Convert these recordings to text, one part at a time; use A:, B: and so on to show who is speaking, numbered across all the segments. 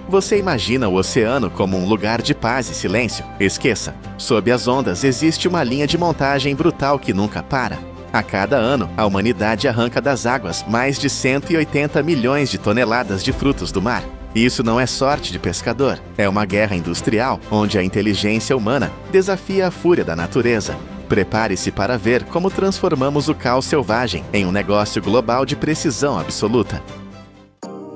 A: Você imagina o oceano como um lugar de paz e silêncio? Esqueça! Sob as ondas existe uma linha de montagem brutal que nunca para. A cada ano, a humanidade arranca das águas mais de 180 milhões de toneladas de frutos do mar. Isso não é sorte de pescador, é uma guerra industrial onde a inteligência humana desafia a fúria da natureza. Prepare-se para ver como transformamos o caos selvagem em um negócio global de precisão absoluta.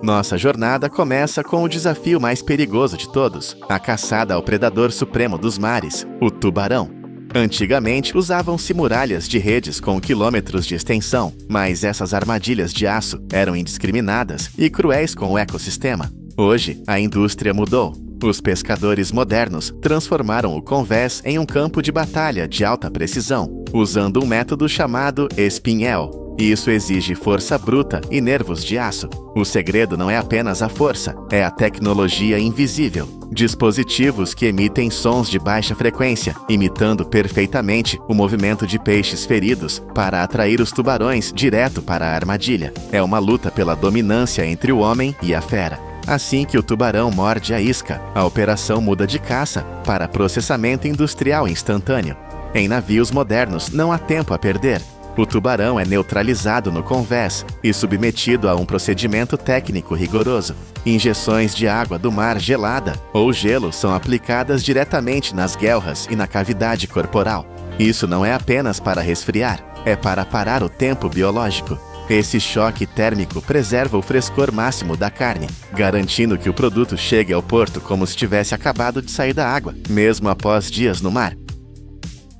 A: Nossa jornada começa com o desafio mais perigoso de todos, a caçada ao predador supremo dos mares, o tubarão. Antigamente, usavam-se muralhas de redes com quilômetros de extensão, mas essas armadilhas de aço eram indiscriminadas e cruéis com o ecossistema. Hoje, a indústria mudou. Os pescadores modernos transformaram o convés em um campo de batalha de alta precisão, usando um método chamado espinhel. Isso exige força bruta e nervos de aço. O segredo não é apenas a força, é a tecnologia invisível. Dispositivos que emitem sons de baixa frequência, imitando perfeitamente o movimento de peixes feridos para atrair os tubarões direto para a armadilha. É uma luta pela dominância entre o homem e a fera. Assim que o tubarão morde a isca, a operação muda de caça para processamento industrial instantâneo. Em navios modernos não há tempo a perder. O tubarão é neutralizado no convés e submetido a um procedimento técnico rigoroso. Injeções de água do mar gelada ou gelo são aplicadas diretamente nas guelras e na cavidade corporal. Isso não é apenas para resfriar, é para parar o tempo biológico. Esse choque térmico preserva o frescor máximo da carne, garantindo que o produto chegue ao porto como se tivesse acabado de sair da água, mesmo após dias no mar.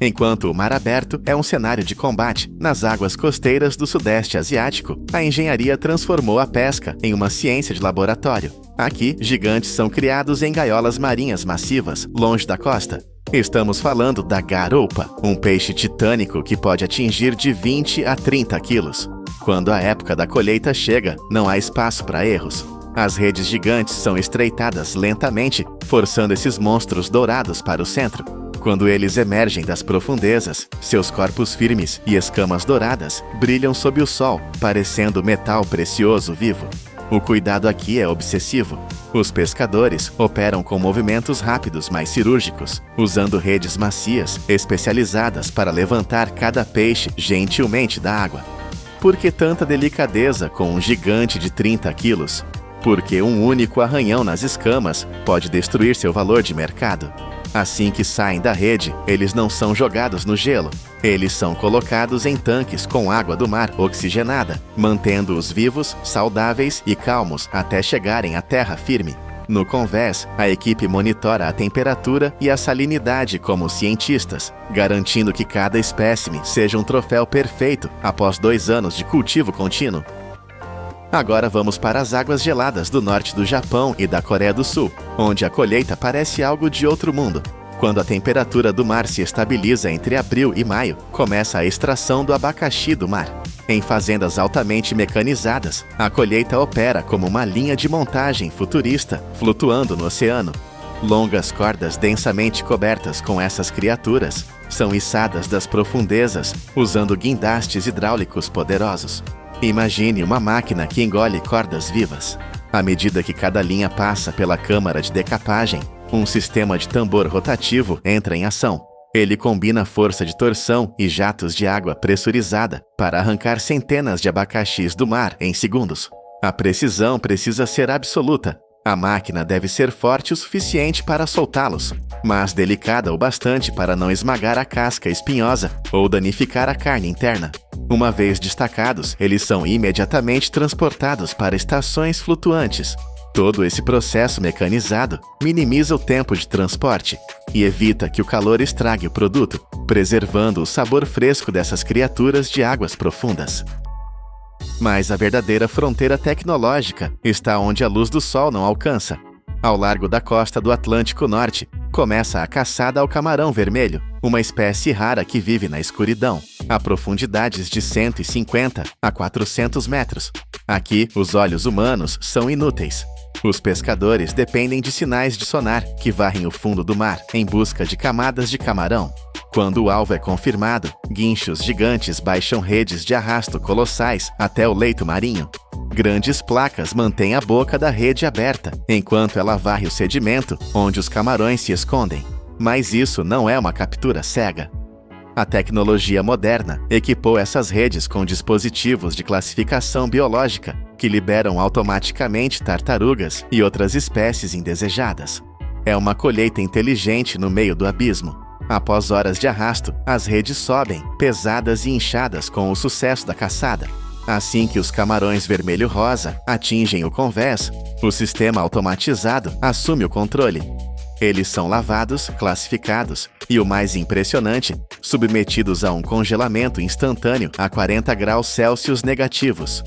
A: Enquanto o mar aberto é um cenário de combate, nas águas costeiras do Sudeste Asiático, a engenharia transformou a pesca em uma ciência de laboratório. Aqui, gigantes são criados em gaiolas marinhas massivas, longe da costa. Estamos falando da garoupa, um peixe titânico que pode atingir de 20 a 30 quilos. Quando a época da colheita chega, não há espaço para erros. As redes gigantes são estreitadas lentamente, forçando esses monstros dourados para o centro. Quando eles emergem das profundezas, seus corpos firmes e escamas douradas brilham sob o sol, parecendo metal precioso vivo. O cuidado aqui é obsessivo. Os pescadores operam com movimentos rápidos, mas cirúrgicos, usando redes macias, especializadas para levantar cada peixe gentilmente da água. Por que tanta delicadeza com um gigante de 30 quilos? Porque um único arranhão nas escamas pode destruir seu valor de mercado. Assim que saem da rede, eles não são jogados no gelo. Eles são colocados em tanques com água do mar oxigenada, mantendo-os vivos, saudáveis e calmos até chegarem à terra firme. No convés, a equipe monitora a temperatura e a salinidade como cientistas, garantindo que cada espécime seja um troféu perfeito após 2 anos de cultivo contínuo. Agora vamos para as águas geladas do norte do Japão e da Coreia do Sul, onde a colheita parece algo de outro mundo. Quando a temperatura do mar se estabiliza entre abril e maio, começa a extração do abacaxi do mar. Em fazendas altamente mecanizadas, a colheita opera como uma linha de montagem futurista, flutuando no oceano. Longas cordas densamente cobertas com essas criaturas são içadas das profundezas, usando guindastes hidráulicos poderosos. Imagine uma máquina que engole cordas vivas. À medida que cada linha passa pela câmara de decapagem, um sistema de tambor rotativo entra em ação. Ele combina força de torção e jatos de água pressurizada para arrancar centenas de abacaxis do mar em segundos. A precisão precisa ser absoluta. A máquina deve ser forte o suficiente para soltá-los, mas delicada o bastante para não esmagar a casca espinhosa ou danificar a carne interna. Uma vez destacados, eles são imediatamente transportados para estações flutuantes. Todo esse processo mecanizado minimiza o tempo de transporte e evita que o calor estrague o produto, preservando o sabor fresco dessas criaturas de águas profundas. Mas a verdadeira fronteira tecnológica está onde a luz do sol não alcança. Ao largo da costa do Atlântico Norte, começa a caçada ao camarão vermelho, uma espécie rara que vive na escuridão, a profundidades de 150 a 400 metros. Aqui, os olhos humanos são inúteis. Os pescadores dependem de sinais de sonar que varrem o fundo do mar em busca de camadas de camarão. Quando o alvo é confirmado, guinchos gigantes baixam redes de arrasto colossais até o leito marinho. Grandes placas mantêm a boca da rede aberta, enquanto ela varre o sedimento onde os camarões se escondem. Mas isso não é uma captura cega. A tecnologia moderna equipou essas redes com dispositivos de classificação biológica que liberam automaticamente tartarugas e outras espécies indesejadas. É uma colheita inteligente no meio do abismo. Após horas de arrasto, as redes sobem, pesadas e inchadas com o sucesso da caçada. Assim que os camarões vermelho-rosa atingem o convés, o sistema automatizado assume o controle. Eles são lavados, classificados e, o mais impressionante, submetidos a um congelamento instantâneo a 40 graus Celsius negativos.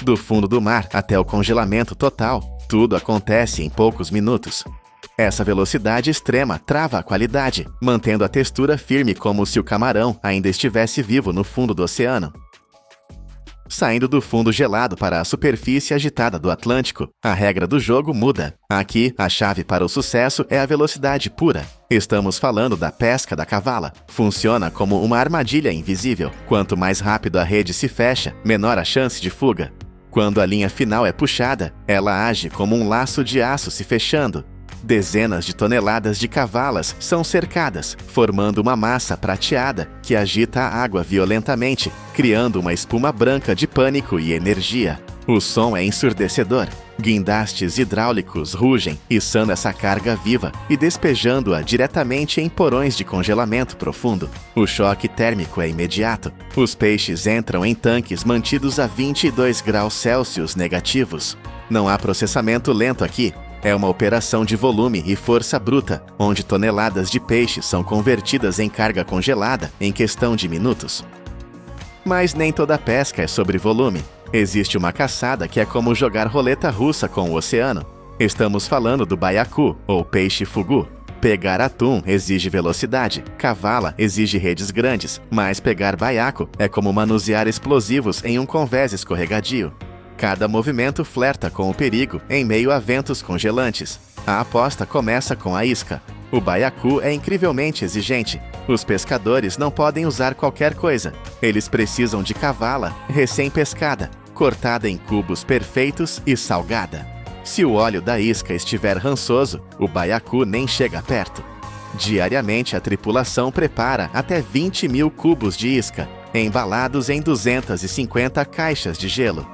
A: Do fundo do mar até o congelamento total, tudo acontece em poucos minutos. Essa velocidade extrema trava a qualidade, mantendo a textura firme como se o camarão ainda estivesse vivo no fundo do oceano. Saindo do fundo gelado para a superfície agitada do Atlântico, a regra do jogo muda. Aqui, a chave para o sucesso é a velocidade pura. Estamos falando da pesca da cavala. Funciona como uma armadilha invisível. Quanto mais rápido a rede se fecha, menor a chance de fuga. Quando a linha final é puxada, ela age como um laço de aço se fechando. Dezenas de toneladas de cavalas são cercadas, formando uma massa prateada que agita a água violentamente, criando uma espuma branca de pânico e energia. O som é ensurdecedor. Guindastes hidráulicos rugem, içando essa carga viva e despejando-a diretamente em porões de congelamento profundo. O choque térmico é imediato. Os peixes entram em tanques mantidos a 22 graus Celsius negativos. Não há processamento lento aqui. É uma operação de volume e força bruta, onde toneladas de peixe são convertidas em carga congelada em questão de minutos. Mas nem toda pesca é sobre volume. Existe uma caçada que é como jogar roleta russa com o oceano. Estamos falando do baiacu, ou peixe fugu. Pegar atum exige velocidade, cavala exige redes grandes, mas pegar baiacu é como manusear explosivos em um convés escorregadio. Cada movimento flerta com o perigo em meio a ventos congelantes. A aposta começa com a isca. O baiacu é incrivelmente exigente. Os pescadores não podem usar qualquer coisa. Eles precisam de cavala recém-pescada, cortada em cubos perfeitos e salgada. Se o óleo da isca estiver rançoso, o baiacu nem chega perto. Diariamente, a tripulação prepara até 20 mil cubos de isca, embalados em 250 caixas de gelo.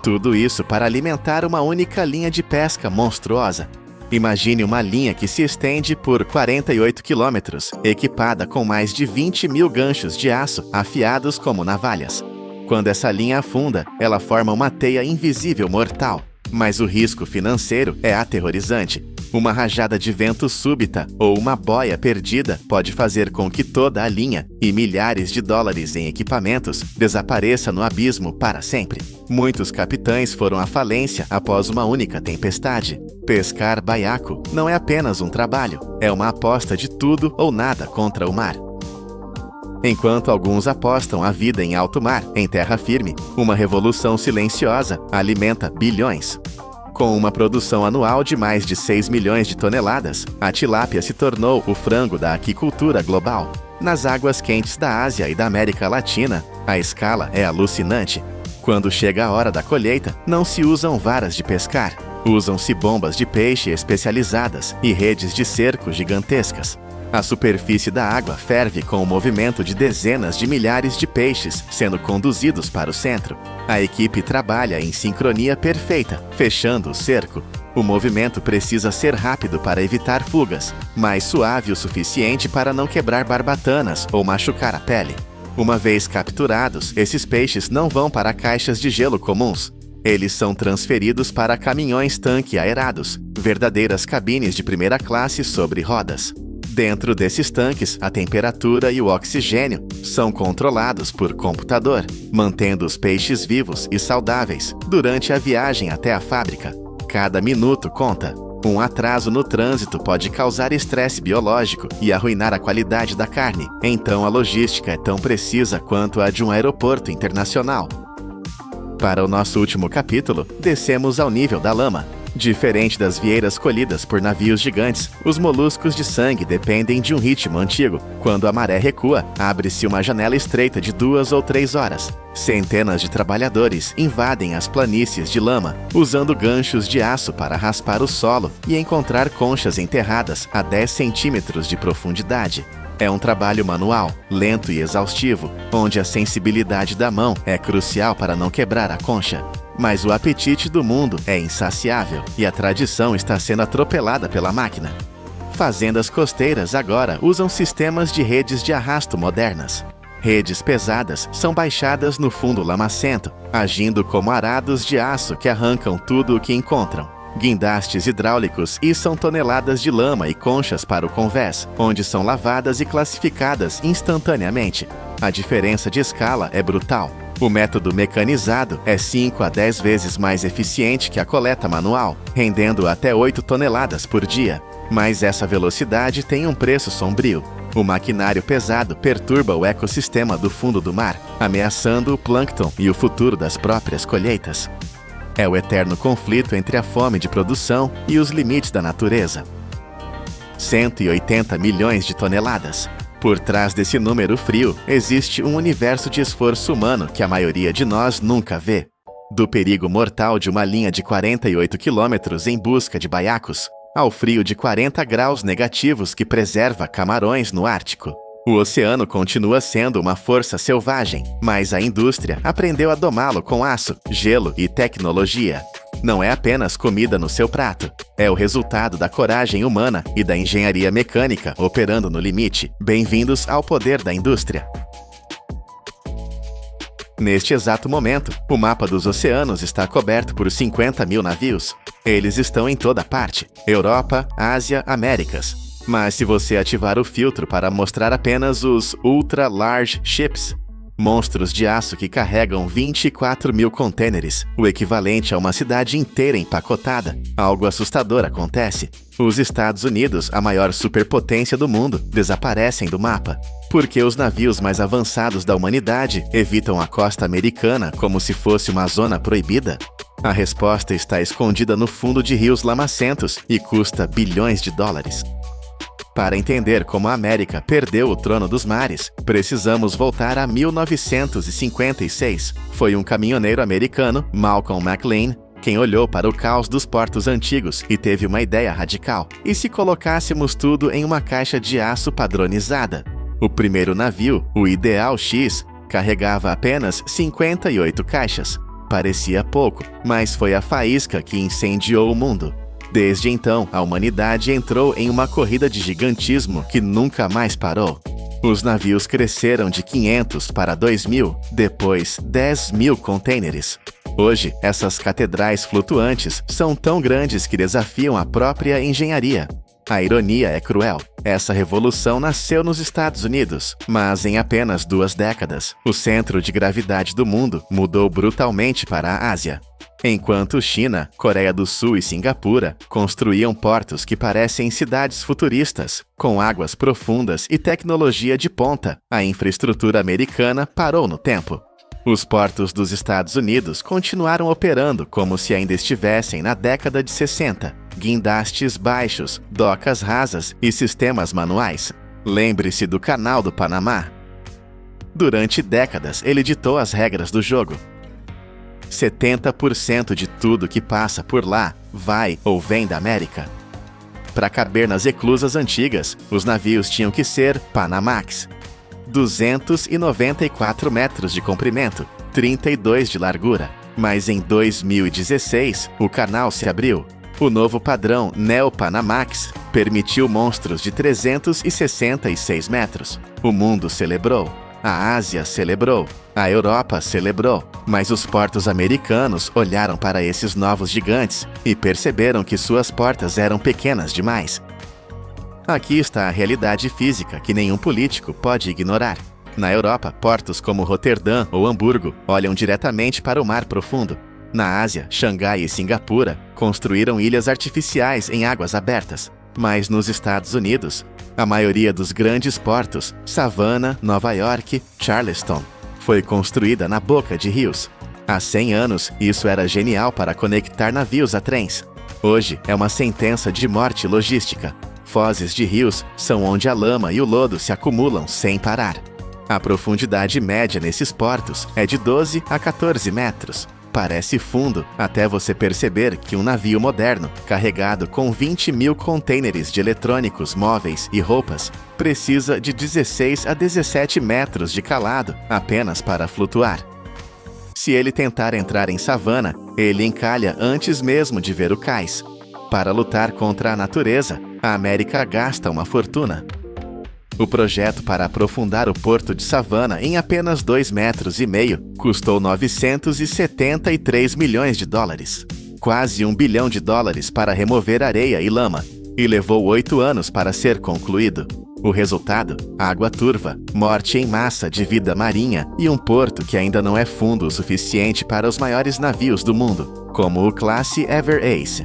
A: Tudo isso para alimentar uma única linha de pesca monstruosa. Imagine uma linha que se estende por 48 quilômetros, equipada com mais de 20 mil ganchos de aço afiados como navalhas. Quando essa linha afunda, ela forma uma teia invisível mortal. Mas o risco financeiro é aterrorizante. Uma rajada de vento súbita ou uma boia perdida pode fazer com que toda a linha e milhares de dólares em equipamentos desapareça no abismo para sempre. Muitos capitães foram à falência após uma única tempestade. Pescar baiacu não é apenas um trabalho, é uma aposta de tudo ou nada contra o mar. Enquanto alguns apostam a vida em alto mar, em terra firme, uma revolução silenciosa alimenta bilhões. Com uma produção anual de mais de 6 milhões de toneladas, a tilápia se tornou o frango da aquicultura global. Nas águas quentes da Ásia e da América Latina, a escala é alucinante. Quando chega a hora da colheita, não se usam varas de pescar. Usam-se bombas de peixe especializadas e redes de cerco gigantescas. A superfície da água ferve com o movimento de dezenas de milhares de peixes sendo conduzidos para o centro. A equipe trabalha em sincronia perfeita, fechando o cerco. O movimento precisa ser rápido para evitar fugas, mas suave o suficiente para não quebrar barbatanas ou machucar a pele. Uma vez capturados, esses peixes não vão para caixas de gelo comuns. Eles são transferidos para caminhões-tanque aerados, verdadeiras cabines de primeira classe sobre rodas. Dentro desses tanques, a temperatura e o oxigênio são controlados por computador, mantendo os peixes vivos e saudáveis durante a viagem até a fábrica. Cada minuto conta. Um atraso no trânsito pode causar estresse biológico e arruinar a qualidade da carne, então a logística é tão precisa quanto a de um aeroporto internacional. Para o nosso último capítulo, descemos ao nível da lama. Diferente das vieiras colhidas por navios gigantes, os moluscos de sangue dependem de um ritmo antigo. Quando a maré recua, abre-se uma janela estreita de 2 ou 3 horas. Centenas de trabalhadores invadem as planícies de lama, usando ganchos de aço para raspar o solo e encontrar conchas enterradas a 10 centímetros de profundidade. É um trabalho manual, lento e exaustivo, onde a sensibilidade da mão é crucial para não quebrar a concha. Mas o apetite do mundo é insaciável e a tradição está sendo atropelada pela máquina. Fazendas costeiras agora usam sistemas de redes de arrasto modernas. Redes pesadas são baixadas no fundo lamacento, agindo como arados de aço que arrancam tudo o que encontram. Guindastes hidráulicos içam toneladas de lama e conchas para o convés, onde são lavadas e classificadas instantaneamente. A diferença de escala é brutal. O método mecanizado é 5 a 10 vezes mais eficiente que a coleta manual, rendendo até 8 toneladas por dia. Mas essa velocidade tem um preço sombrio. O maquinário pesado perturba o ecossistema do fundo do mar, ameaçando o plâncton e o futuro das próprias colheitas. É o eterno conflito entre a fome de produção e os limites da natureza. 180 milhões de toneladas. Por trás desse número frio, existe um universo de esforço humano que a maioria de nós nunca vê. Do perigo mortal de uma linha de 48 quilômetros em busca de baiacos, ao frio de 40 graus negativos que preserva camarões no Ártico. O oceano continua sendo uma força selvagem, mas a indústria aprendeu a domá-lo com aço, gelo e tecnologia. Não é apenas comida no seu prato, é o resultado da coragem humana e da engenharia mecânica operando no limite. Bem-vindos ao poder da indústria. Neste exato momento, o mapa dos oceanos está coberto por 50 mil navios. Eles estão em toda parte: Europa, Ásia, Américas. Mas se você ativar o filtro para mostrar apenas os Ultra Large Ships, monstros de aço que carregam 24 mil contêineres, o equivalente a uma cidade inteira empacotada, algo assustador acontece. Os Estados Unidos, a maior superpotência do mundo, desaparecem do mapa. Porque os navios mais avançados da humanidade evitam a costa americana como se fosse uma zona proibida? A resposta está escondida no fundo de rios lamacentos e custa bilhões de dólares. Para entender como a América perdeu o trono dos mares, precisamos voltar a 1956. Foi um caminhoneiro americano, Malcolm McLean, quem olhou para o caos dos portos antigos e teve uma ideia radical. E se colocássemos tudo em uma caixa de aço padronizada? O primeiro navio, o Ideal X, carregava apenas 58 caixas. Parecia pouco, mas foi a faísca que incendiou o mundo. Desde então, a humanidade entrou em uma corrida de gigantismo que nunca mais parou. Os navios cresceram de 500 para 2.000, depois 10.000 contêineres. Hoje, essas catedrais flutuantes são tão grandes que desafiam a própria engenharia. A ironia é cruel. Essa revolução nasceu nos Estados Unidos, mas em apenas 2 décadas, o centro de gravidade do mundo mudou brutalmente para a Ásia. Enquanto China, Coreia do Sul e Singapura construíam portos que parecem cidades futuristas, com águas profundas e tecnologia de ponta, a infraestrutura americana parou no tempo. Os portos dos Estados Unidos continuaram operando como se ainda estivessem na década de 60. Guindastes baixos, docas rasas e sistemas manuais. Lembre-se do Canal do Panamá. Durante décadas, ele ditou as regras do jogo. 70% de tudo que passa por lá vai ou vem da América. Para caber nas eclusas antigas, os navios tinham que ser Panamax. 294 metros de comprimento, 32 de largura. Mas em 2016, o canal se abriu. O novo padrão Neo-Panamax permitiu monstros de 366 metros. O mundo celebrou. A Ásia celebrou, a Europa celebrou, mas os portos americanos olharam para esses novos gigantes e perceberam que suas portas eram pequenas demais. Aqui está a realidade física que nenhum político pode ignorar. Na Europa, portos como Roterdã ou Hamburgo olham diretamente para o mar profundo. Na Ásia, Xangai e Singapura construíram ilhas artificiais em águas abertas. Mas nos Estados Unidos, a maioria dos grandes portos, Savannah, Nova York, Charleston, foi construída na boca de rios. Há 100 anos, isso era genial para conectar navios a trens. Hoje é uma sentença de morte logística. Fozes de rios são onde a lama e o lodo se acumulam sem parar. A profundidade média nesses portos é de 12 a 14 metros. Parece fundo até você perceber que um navio moderno, carregado com 20 mil contêineres de eletrônicos, móveis e roupas, precisa de 16 a 17 metros de calado apenas para flutuar. Se ele tentar entrar em savana, ele encalha antes mesmo de ver o cais. Para lutar contra a natureza, a América gasta uma fortuna. O projeto para aprofundar o porto de Savannah em apenas 2,5 metros custou 973 milhões de dólares. Quase $1 bilhão para remover areia e lama, e levou 8 anos para ser concluído. O resultado? Água turva, morte em massa de vida marinha e um porto que ainda não é fundo o suficiente para os maiores navios do mundo, como o Classe Ever Ace.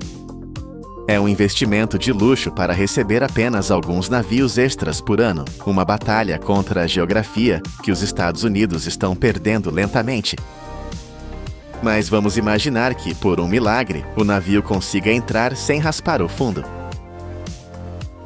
A: É um investimento de luxo para receber apenas alguns navios extras por ano, uma batalha contra a geografia que os Estados Unidos estão perdendo lentamente. Mas vamos imaginar que, por um milagre, o navio consiga entrar sem raspar o fundo.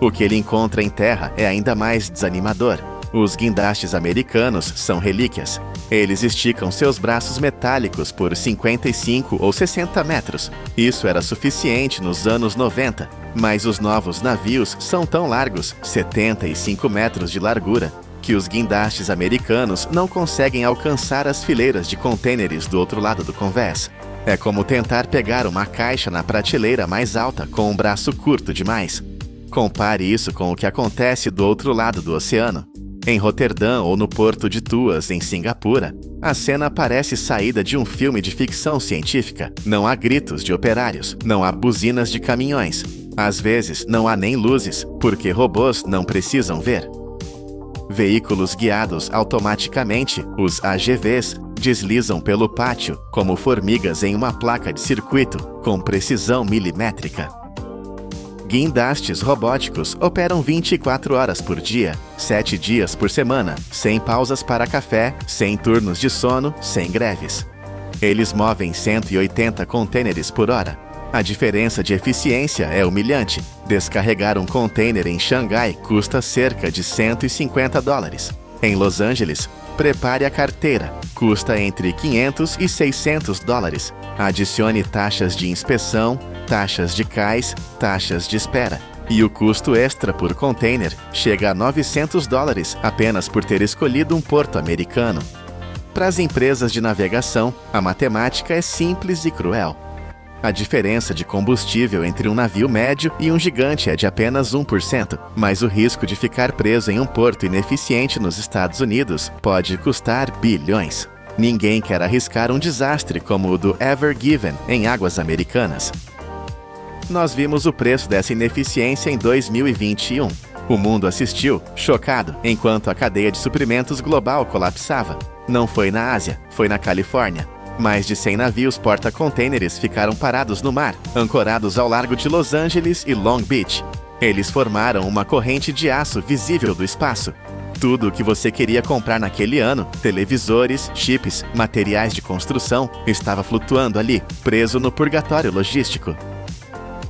A: O que ele encontra em terra é ainda mais desanimador. Os guindastes americanos são relíquias. Eles esticam seus braços metálicos por 55 ou 60 metros. Isso era suficiente nos anos 90, mas os novos navios são tão largos, 75 metros de largura, que os guindastes americanos não conseguem alcançar as fileiras de contêineres do outro lado do convés. É como tentar pegar uma caixa na prateleira mais alta com um braço curto demais. Compare isso com o que acontece do outro lado do oceano. Em Roterdã ou no porto de Tuas, em Singapura, a cena parece saída de um filme de ficção científica. Não há gritos de operários, não há buzinas de caminhões. Às vezes, não há nem luzes, porque robôs não precisam ver. Veículos guiados automaticamente, os AGVs, deslizam pelo pátio como formigas em uma placa de circuito, com precisão milimétrica. Guindastes robóticos operam 24 horas por dia, 7 dias por semana, sem pausas para café, sem turnos de sono, sem greves. Eles movem 180 contêineres por hora. A diferença de eficiência é humilhante. Descarregar um contêiner em Xangai custa cerca de $150. Em Los Angeles, prepare a carteira. Custa entre $500 e $600. Adicione taxas de inspeção, taxas de cais, taxas de espera. E o custo extra por container chega a $900 apenas por ter escolhido um porto americano. Para as empresas de navegação, a matemática é simples e cruel. A diferença de combustível entre um navio médio e um gigante é de apenas 1%, mas o risco de ficar preso em um porto ineficiente nos Estados Unidos pode custar bilhões. Ninguém quer arriscar um desastre como o do Ever Given em águas americanas. Nós vimos o preço dessa ineficiência em 2021. O mundo assistiu, chocado, enquanto a cadeia de suprimentos global colapsava. Não foi na Ásia, foi na Califórnia. Mais de 100 navios porta-contêineres ficaram parados no mar, ancorados ao largo de Los Angeles e Long Beach. Eles formaram uma corrente de aço visível do espaço. Tudo o que você queria comprar naquele ano, televisores, chips, materiais de construção, estava flutuando ali, preso no purgatório logístico.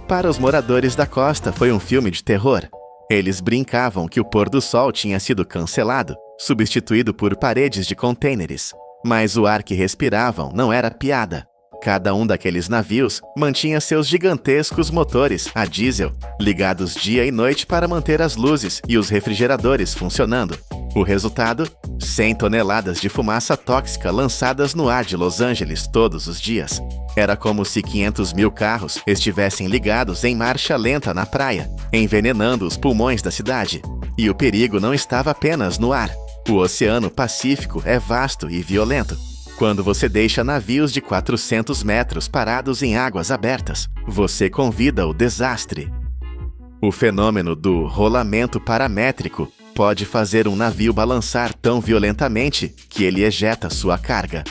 A: Para os moradores da costa foi um filme de terror. Eles brincavam que o pôr do sol tinha sido cancelado, substituído por paredes de contêineres. Mas o ar que respiravam não era piada. Cada um daqueles navios mantinha seus gigantescos motores a diesel, ligados dia e noite para manter as luzes e os refrigeradores funcionando. O resultado? 100 toneladas de fumaça tóxica lançadas no ar de Los Angeles todos os dias. Era como se 500 mil carros estivessem ligados em marcha lenta na praia, envenenando os pulmões da cidade. E o perigo não estava apenas no ar. O Oceano Pacífico é vasto e violento. Quando você deixa navios de 400 metros parados em águas abertas, você convida o desastre. O fenômeno do rolamento paramétrico pode fazer um navio balançar tão violentamente que ele ejeta sua carga.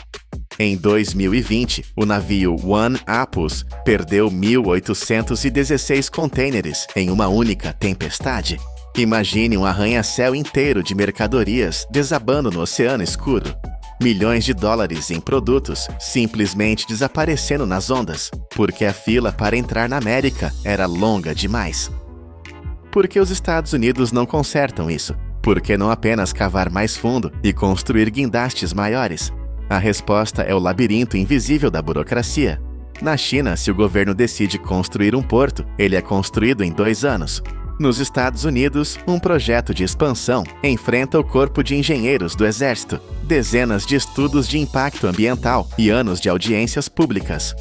A: Em 2020, o navio One Apus perdeu 1.816 contêineres em uma única tempestade. Imagine um arranha-céu inteiro de mercadorias desabando no oceano escuro. milhões de dólares em produtos simplesmente desaparecendo nas ondas, porque a fila para entrar na América era longa demais. Por que os Estados Unidos não consertam isso? Por que não apenas cavar mais fundo e construir guindastes maiores? A resposta é o labirinto invisível da burocracia. Na China, se o governo decide construir um porto, ele é construído em 2 anos. Nos Estados Unidos, um projeto de expansão enfrenta o corpo de engenheiros do Exército, dezenas de estudos de impacto ambiental e anos de audiências públicas.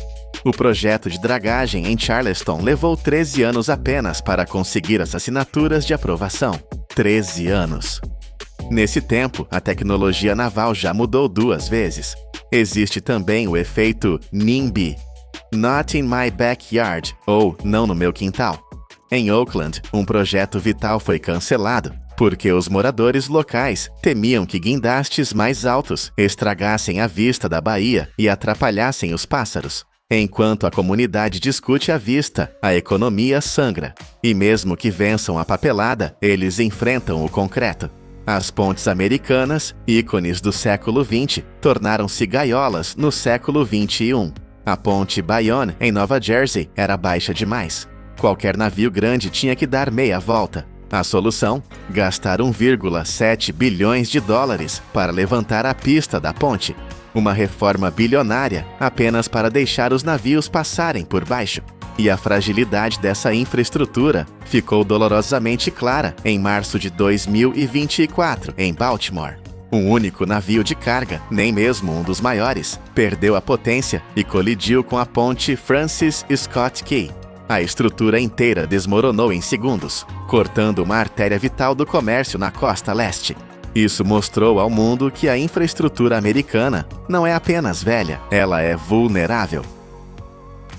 A: O projeto de dragagem em Charleston levou 13 anos apenas para conseguir as assinaturas de aprovação. 13 anos. Nesse tempo, a tecnologia naval já mudou 2 vezes. Existe também o efeito NIMBY, Not in my backyard, ou não no meu quintal. Em Oakland, um projeto vital foi cancelado, porque os moradores locais temiam que guindastes mais altos estragassem a vista da baía e atrapalhassem os pássaros. Enquanto a comunidade discute a vista, a economia sangra. E mesmo que vençam a papelada, eles enfrentam o concreto. As pontes americanas, ícones do século XX, tornaram-se gaiolas no século XXI. A ponte Bayonne, em Nova Jersey, era baixa demais. Qualquer navio grande tinha que dar meia volta. A solução? Gastar 1,7 bilhões de dólares para levantar a pista da ponte. Uma reforma bilionária apenas para deixar os navios passarem por baixo. E a fragilidade dessa infraestrutura ficou dolorosamente clara em março de 2024, em Baltimore. Um único navio de carga, nem mesmo um dos maiores, perdeu a potência e colidiu com a ponte Francis Scott Key. A estrutura inteira desmoronou em segundos, cortando uma artéria vital do comércio na costa leste. Isso mostrou ao mundo que a infraestrutura americana não é apenas velha, ela é vulnerável.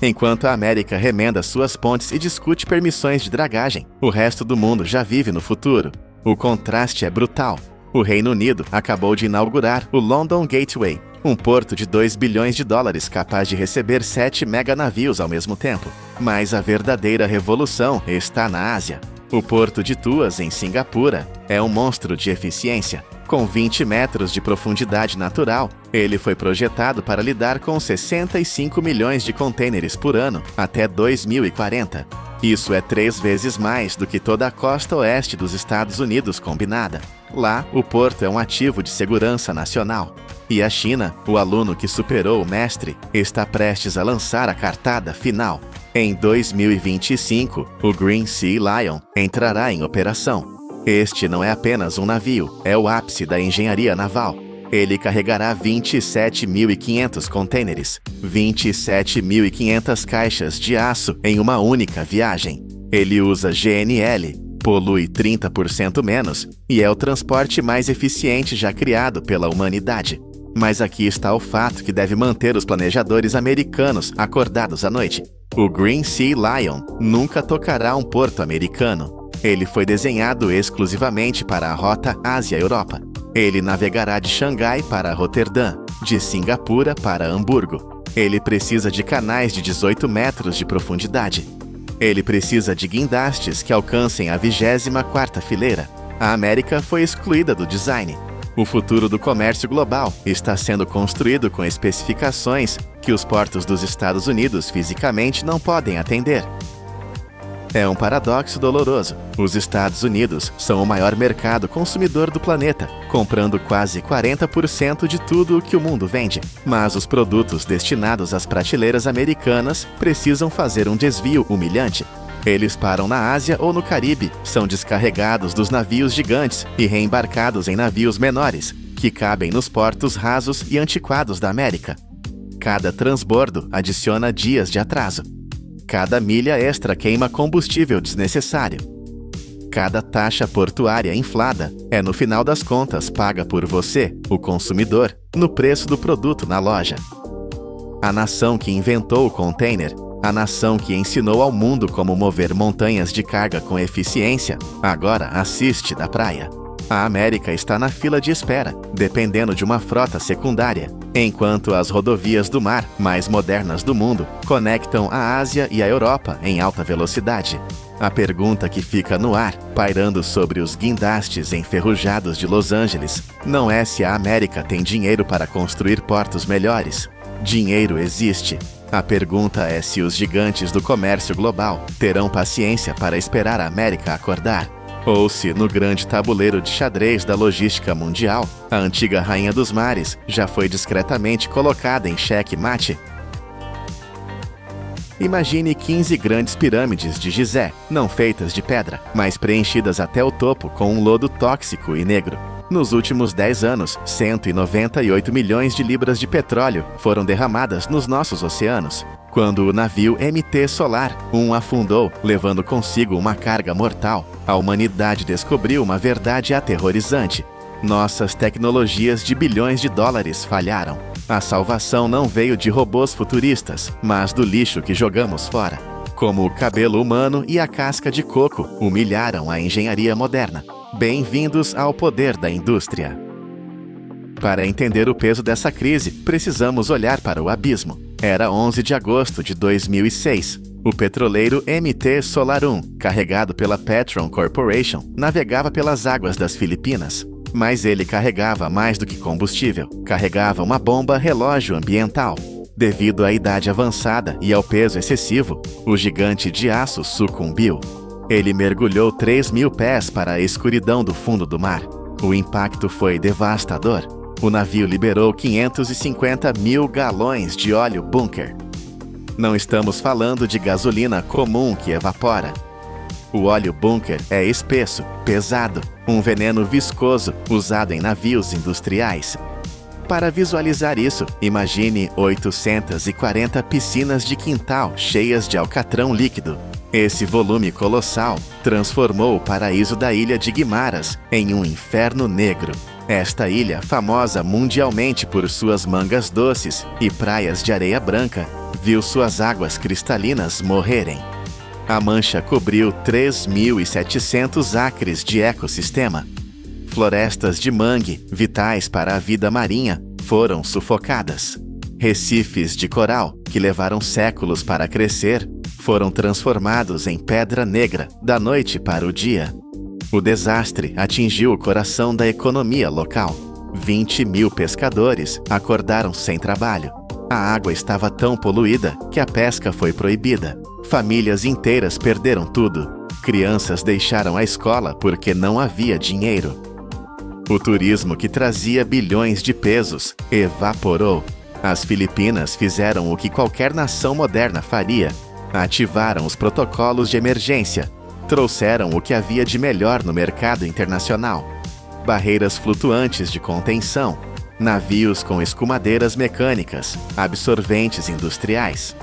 A: Enquanto a América remenda suas pontes e discute permissões de dragagem, o resto do mundo já vive no futuro. O contraste é brutal. O Reino Unido acabou de inaugurar o London Gateway, um porto de 2 bilhões de dólares capaz de receber 7 meganavios ao mesmo tempo. Mas a verdadeira revolução está na Ásia. O porto de Tuas, em Singapura, é um monstro de eficiência. Com 20 metros de profundidade natural, ele foi projetado para lidar com 65 milhões de contêineres por ano até 2040. Isso é 3 vezes mais do que toda a costa oeste dos Estados Unidos combinada. Lá, o porto é um ativo de segurança nacional. E a China, o aluno que superou o mestre, está prestes a lançar a cartada final. Em 2025, o Green Sea Lion entrará em operação. Este não é apenas um navio, é o ápice da engenharia naval. Ele carregará 27.500 contêineres, 27.500 caixas de aço em uma única viagem. Ele usa GNL, polui 30% menos e é o transporte mais eficiente já criado pela humanidade. Mas aqui está o fato que deve manter os planejadores americanos acordados à noite. O Green Sea Lion nunca tocará um porto americano. Ele foi desenhado exclusivamente para a rota Ásia-Europa. Ele navegará de Xangai para Roterdã, de Singapura para Hamburgo. Ele precisa de canais de 18 metros de profundidade. Ele precisa de guindastes que alcancem a 24ª fileira. A América foi excluída do design. O futuro do comércio global está sendo construído com especificações que os portos dos Estados Unidos fisicamente não podem atender. É um paradoxo doloroso. Os Estados Unidos são o maior mercado consumidor do planeta, comprando quase 40% de tudo o que o mundo vende. Mas os produtos destinados às prateleiras americanas precisam fazer um desvio humilhante. Eles param na Ásia ou no Caribe, são descarregados dos navios gigantes e reembarcados em navios menores, que cabem nos portos rasos e antiquados da América. Cada transbordo adiciona dias de atraso. Cada milha extra queima combustível desnecessário. Cada taxa portuária inflada é, no final das contas, paga por você, o consumidor, no preço do produto na loja. A nação que inventou o container, a nação que ensinou ao mundo como mover montanhas de carga com eficiência, agora assiste da praia. A América está na fila de espera, dependendo de uma frota secundária. enquanto as rodovias do mar mais modernas do mundo conectam a Ásia e a Europa em alta velocidade. A pergunta que fica no ar, pairando sobre os guindastes enferrujados de Los Angeles, não é se a América tem dinheiro para construir portos melhores. Dinheiro existe. A pergunta é se os gigantes do comércio global terão paciência para esperar a América acordar. Ou se, no grande tabuleiro de xadrez da logística mundial, a antiga rainha dos mares já foi discretamente colocada em xeque-mate. Imagine 15 grandes pirâmides de Gizé, não feitas de pedra, mas preenchidas até o topo com um lodo tóxico e negro. Nos últimos 10 anos, 198 milhões de libras de petróleo foram derramadas nos nossos oceanos. Quando o navio MT Solar I afundou, levando consigo uma carga mortal, a humanidade descobriu uma verdade aterrorizante. Nossas tecnologias de bilhões de dólares falharam. A salvação não veio de robôs futuristas, mas do lixo que jogamos fora. Como o cabelo humano e a casca de coco humilharam a engenharia moderna. Bem-vindos ao poder da indústria. Para entender o peso dessa crise, precisamos olhar para o abismo. Era 11 de agosto de 2006. O petroleiro MT Solar I, carregado pela Petron Corporation, navegava pelas águas das Filipinas. Mas ele carregava mais do que combustível. Carregava uma bomba relógio ambiental. Devido à idade avançada e ao peso excessivo, o gigante de aço sucumbiu. Ele mergulhou 3.000 pés para a escuridão do fundo do mar. O impacto foi devastador. O navio liberou 550 mil galões de óleo bunker. Não estamos falando de gasolina comum que evapora. O óleo bunker é espesso, pesado, um veneno viscoso usado em navios industriais. Para visualizar isso, imagine 840 piscinas de quintal cheias de alcatrão líquido. Esse volume colossal transformou o paraíso da ilha de Guimaras em um inferno negro. Esta ilha, famosa mundialmente por suas mangas doces e praias de areia branca, viu suas águas cristalinas morrerem. A mancha cobriu 3.700 acres de ecossistema. Florestas de mangue, vitais para a vida marinha, foram sufocadas. Recifes de coral, que levaram séculos para crescer, foram transformados em pedra negra da noite para o dia. O desastre atingiu o coração da economia local. 20 mil pescadores acordaram sem trabalho. A água estava tão poluída que a pesca foi proibida. Famílias inteiras perderam tudo. Crianças deixaram a escola porque não havia dinheiro. O turismo que trazia bilhões de pesos evaporou. As Filipinas fizeram o que qualquer nação moderna faria. Ativaram os protocolos de emergência. Trouxeram o que havia de melhor no mercado internacional. Barreiras flutuantes de contenção. Navios com escumadeiras mecânicas, absorventes industriais.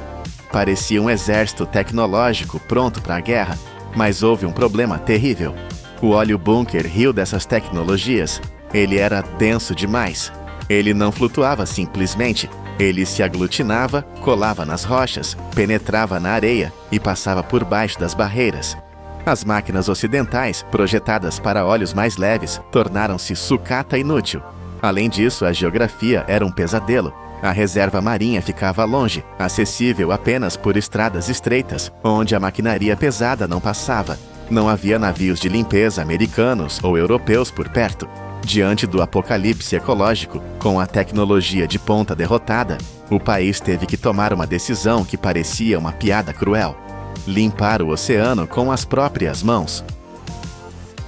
A: Parecia um exército tecnológico pronto para a guerra, mas houve um problema terrível. O óleo bunker riu dessas tecnologias. Ele era denso demais. Ele não flutuava simplesmente. Ele se aglutinava, colava nas rochas, penetrava na areia e passava por baixo das barreiras. As máquinas ocidentais, projetadas para óleos mais leves, tornaram-se sucata inútil. Além disso, a geografia era um pesadelo. A reserva marinha ficava longe, acessível apenas por estradas estreitas, onde a maquinaria pesada não passava. Não havia navios de limpeza americanos ou europeus por perto. Diante do apocalipse ecológico, com a tecnologia de ponta derrotada, o país teve que tomar uma decisão que parecia uma piada cruel: limpar o oceano com as próprias mãos.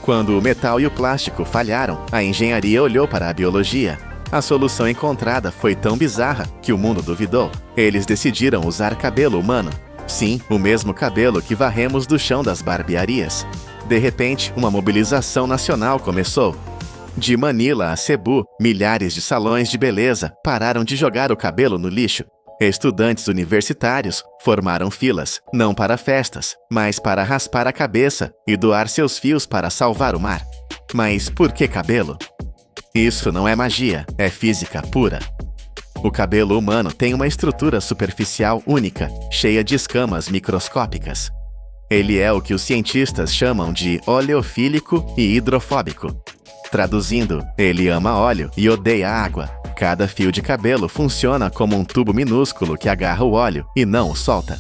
A: Quando o metal e o plástico falharam, a engenharia olhou para a biologia. A solução encontrada foi tão bizarra que o mundo duvidou. Eles decidiram usar cabelo humano. Sim, o mesmo cabelo que varremos do chão das barbearias. De repente, uma mobilização nacional começou. De Manila a Cebu, milhares de salões de beleza pararam de jogar o cabelo no lixo. Estudantes universitários formaram filas, não para festas, mas para raspar a cabeça e doar seus fios para salvar o mar. Mas por que cabelo? Isso não é magia, é física pura. O cabelo humano tem uma estrutura superficial única, cheia de escamas microscópicas. Ele é o que os cientistas chamam de oleofílico e hidrofóbico. Traduzindo, ele ama óleo e odeia água. Cada fio de cabelo funciona como um tubo minúsculo que agarra o óleo e não o solta.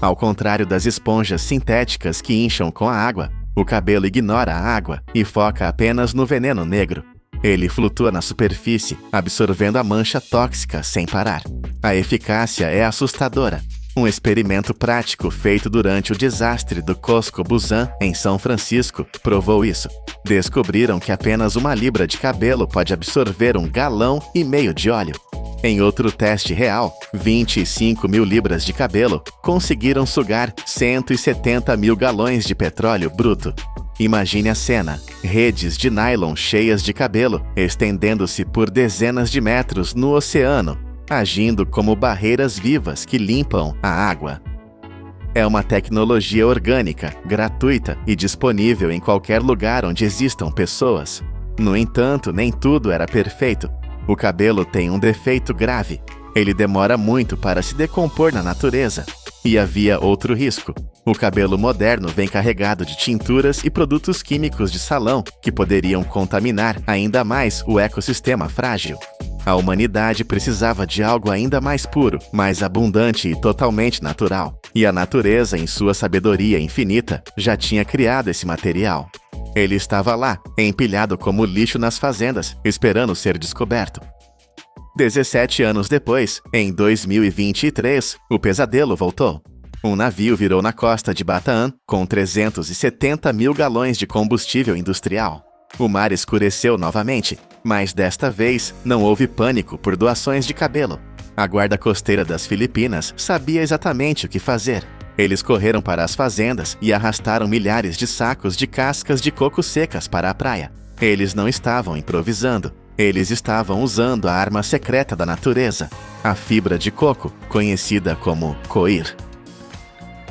A: Ao contrário das esponjas sintéticas que incham com a água, o cabelo ignora a água e foca apenas no veneno negro. Ele flutua na superfície, absorvendo a mancha tóxica sem parar. A eficácia é assustadora. Um experimento prático feito durante o desastre do Cosco Busan, em São Francisco, provou isso. Descobriram que apenas 1 libra de cabelo pode absorver 1,5 galão de óleo. Em outro teste real, 25 mil libras de cabelo conseguiram sugar 170 mil galões de petróleo bruto. Imagine a cena: redes de nylon cheias de cabelo, estendendo-se por dezenas de metros no oceano, agindo como barreiras vivas que limpam a água. É uma tecnologia orgânica, gratuita e disponível em qualquer lugar onde existam pessoas. No entanto, nem tudo era perfeito. O cabelo tem um defeito grave. Ele demora muito para se decompor na natureza. E havia outro risco. O cabelo moderno vem carregado de tinturas e produtos químicos de salão que poderiam contaminar ainda mais o ecossistema frágil. A humanidade precisava de algo ainda mais puro, mais abundante e totalmente natural. E a natureza, em sua sabedoria infinita, já tinha criado esse material. Ele estava lá, empilhado como lixo nas fazendas, esperando ser descoberto. 17 anos depois, em 2023, o pesadelo voltou. Um navio virou na costa de Bataan com 370 mil galões de combustível industrial. O mar escureceu novamente, mas desta vez não houve pânico por doações de cabelo. A guarda costeira das Filipinas sabia exatamente o que fazer. Eles correram para as fazendas e arrastaram milhares de sacos de cascas de coco secas para a praia. Eles não estavam improvisando. Eles estavam usando a arma secreta da natureza, a fibra de coco, conhecida como coir.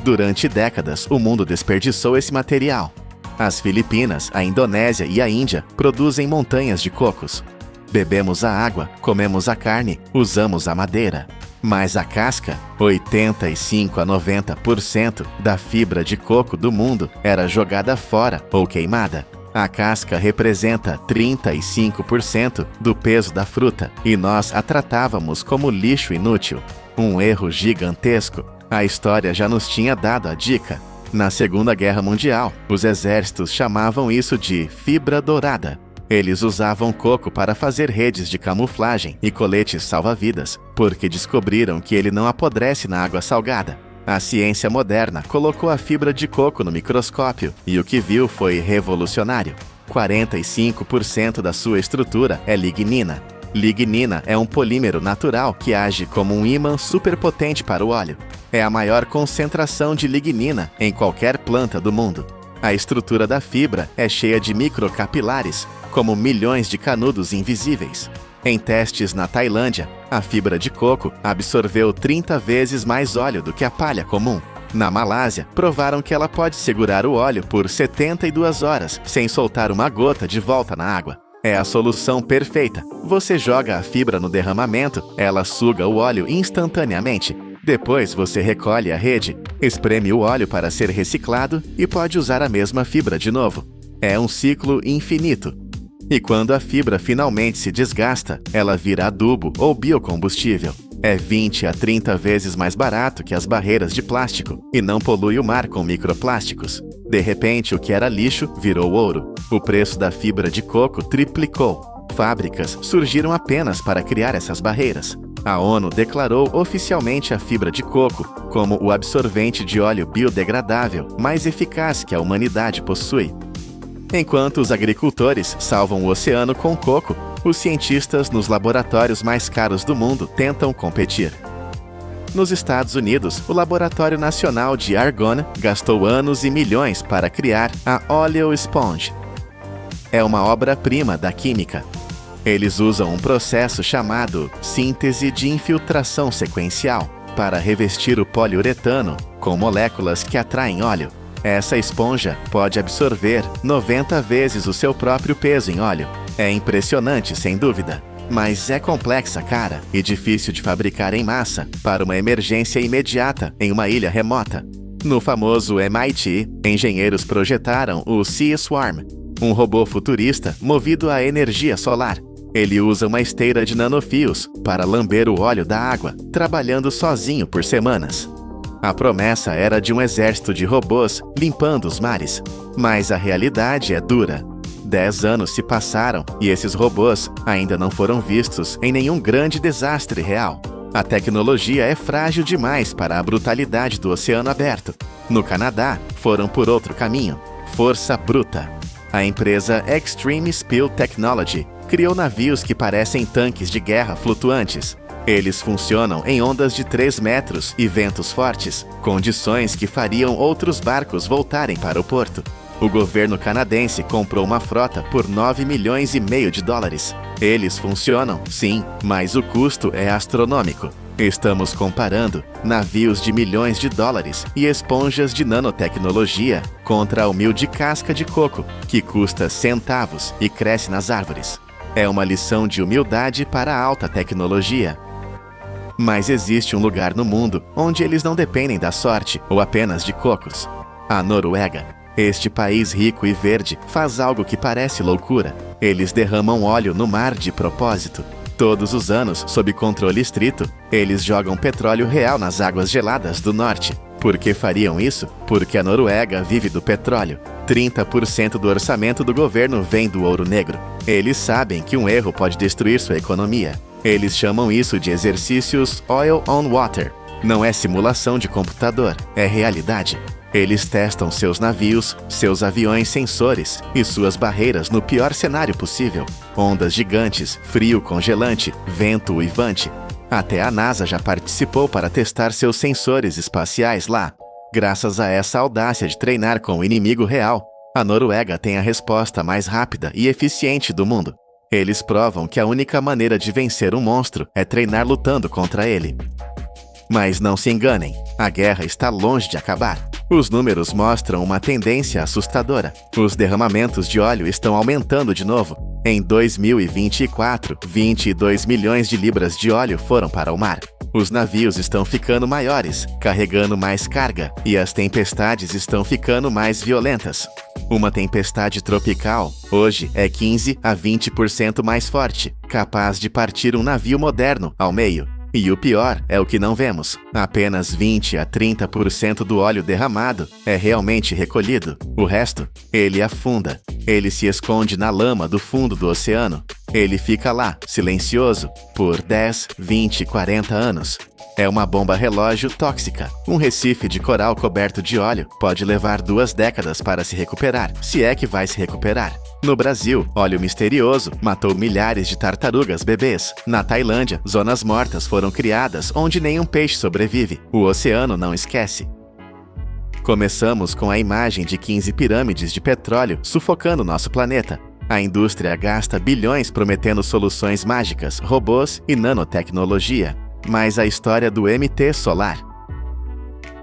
A: Durante décadas, o mundo desperdiçou esse material. As Filipinas, a Indonésia e a Índia produzem montanhas de cocos. Bebemos a água, comemos a carne, usamos a madeira. Mas a casca, 85 a 90% da fibra de coco do mundo, era jogada fora ou queimada. A casca representa 35% do peso da fruta e nós a tratávamos como lixo inútil. Um erro gigantesco. A história já nos tinha dado a dica. Na Segunda Guerra Mundial, os exércitos chamavam isso de fibra dourada. Eles usavam coco para fazer redes de camuflagem e coletes salva-vidas, porque descobriram que ele não apodrece na água salgada. A ciência moderna colocou a fibra de coco no microscópio e o que viu foi revolucionário. 45% da sua estrutura é lignina. Lignina é um polímero natural que age como um ímã superpotente para o óleo. É a maior concentração de lignina em qualquer planta do mundo. A estrutura da fibra é cheia de microcapilares, como milhões de canudos invisíveis. Em testes na Tailândia, a fibra de coco absorveu 30 vezes mais óleo do que a palha comum. Na Malásia, provaram que ela pode segurar o óleo por 72 horas sem soltar uma gota de volta na água. É a solução perfeita. Você joga a fibra no derramamento, ela suga o óleo instantaneamente. Depois você recolhe a rede, espreme o óleo para ser reciclado e pode usar a mesma fibra de novo. É um ciclo infinito. E quando a fibra finalmente se desgasta, ela vira adubo ou biocombustível. É 20 a 30 vezes mais barato que as barreiras de plástico e não polui o mar com microplásticos. De repente, o que era lixo virou ouro. O preço da fibra de coco triplicou. Fábricas surgiram apenas para criar essas barreiras. A ONU declarou oficialmente a fibra de coco como o absorvente de óleo biodegradável mais eficaz que a humanidade possui. Enquanto os agricultores salvam o oceano com coco, os cientistas nos laboratórios mais caros do mundo tentam competir. Nos Estados Unidos, o Laboratório Nacional de Argonne gastou anos e milhões para criar a Oleo Sponge. É uma obra-prima da química. Eles usam um processo chamado síntese de infiltração sequencial para revestir o poliuretano com moléculas que atraem óleo. Essa esponja pode absorver 90 vezes o seu próprio peso em óleo. É impressionante, sem dúvida, mas é complexa, cara, e difícil de fabricar em massa para uma emergência imediata em uma ilha remota. No famoso MIT, engenheiros projetaram o Sea Swarm, um robô futurista movido a energia solar. Ele usa uma esteira de nanofios para lamber o óleo da água, trabalhando sozinho por semanas. A promessa era de um exército de robôs limpando os mares, mas a realidade é dura. 10 anos se passaram e esses robôs ainda não foram vistos em nenhum grande desastre real. A tecnologia é frágil demais para a brutalidade do oceano aberto. No Canadá, foram por outro caminho: força bruta. A empresa Extreme Spill Technology criou navios que parecem tanques de guerra flutuantes. Eles funcionam em ondas de 3 metros e ventos fortes, condições que fariam outros barcos voltarem para o porto. O governo canadense comprou uma frota por 9,5 milhões de dólares. Eles funcionam, sim, mas o custo é astronômico. Estamos comparando navios de milhões de dólares e esponjas de nanotecnologia contra a humilde casca de coco, que custa centavos e cresce nas árvores. É uma lição de humildade para a alta tecnologia. Mas existe um lugar no mundo onde eles não dependem da sorte ou apenas de cocos: a Noruega. Este país rico e verde faz algo que parece loucura. Eles derramam óleo no mar de propósito. Todos os anos, sob controle estrito, eles jogam petróleo real nas águas geladas do norte. Por que fariam isso? Porque a Noruega vive do petróleo. 30% do orçamento do governo vem do ouro negro. Eles sabem que um erro pode destruir sua economia. Eles chamam isso de exercícios Oil on Water. Não é simulação de computador, é realidade. Eles testam seus navios, seus aviões sensores e suas barreiras no pior cenário possível. Ondas gigantes, frio congelante, vento uivante. Até a NASA já participou para testar seus sensores espaciais lá. Graças a essa audácia de treinar com o inimigo real, a Noruega tem a resposta mais rápida e eficiente do mundo. Eles provam que a única maneira de vencer um monstro é treinar lutando contra ele. Mas não se enganem, a guerra está longe de acabar. Os números mostram uma tendência assustadora. Os derramamentos de óleo estão aumentando de novo. Em 2024, 22 milhões de libras de óleo foram para o mar. Os navios estão ficando maiores, carregando mais carga, e as tempestades estão ficando mais violentas. Uma tempestade tropical, hoje, é 15 a 20% mais forte, capaz de partir um navio moderno ao meio. E o pior é o que não vemos. Apenas 20 a 30% do óleo derramado é realmente recolhido. O resto, ele afunda. Ele se esconde na lama do fundo do oceano. Ele fica lá, silencioso, por 10, 20, 40 anos. É uma bomba relógio tóxica. Um recife de coral coberto de óleo pode levar 2 décadas para se recuperar, se é que vai se recuperar. No Brasil, óleo misterioso matou milhares de tartarugas bebês. Na Tailândia, zonas mortas foram criadas onde nenhum peixe sobrevive. O oceano não esquece. Começamos com a imagem de 15 pirâmides de petróleo sufocando nosso planeta. A indústria gasta bilhões prometendo soluções mágicas, robôs e nanotecnologia. Mas a história do MT Solar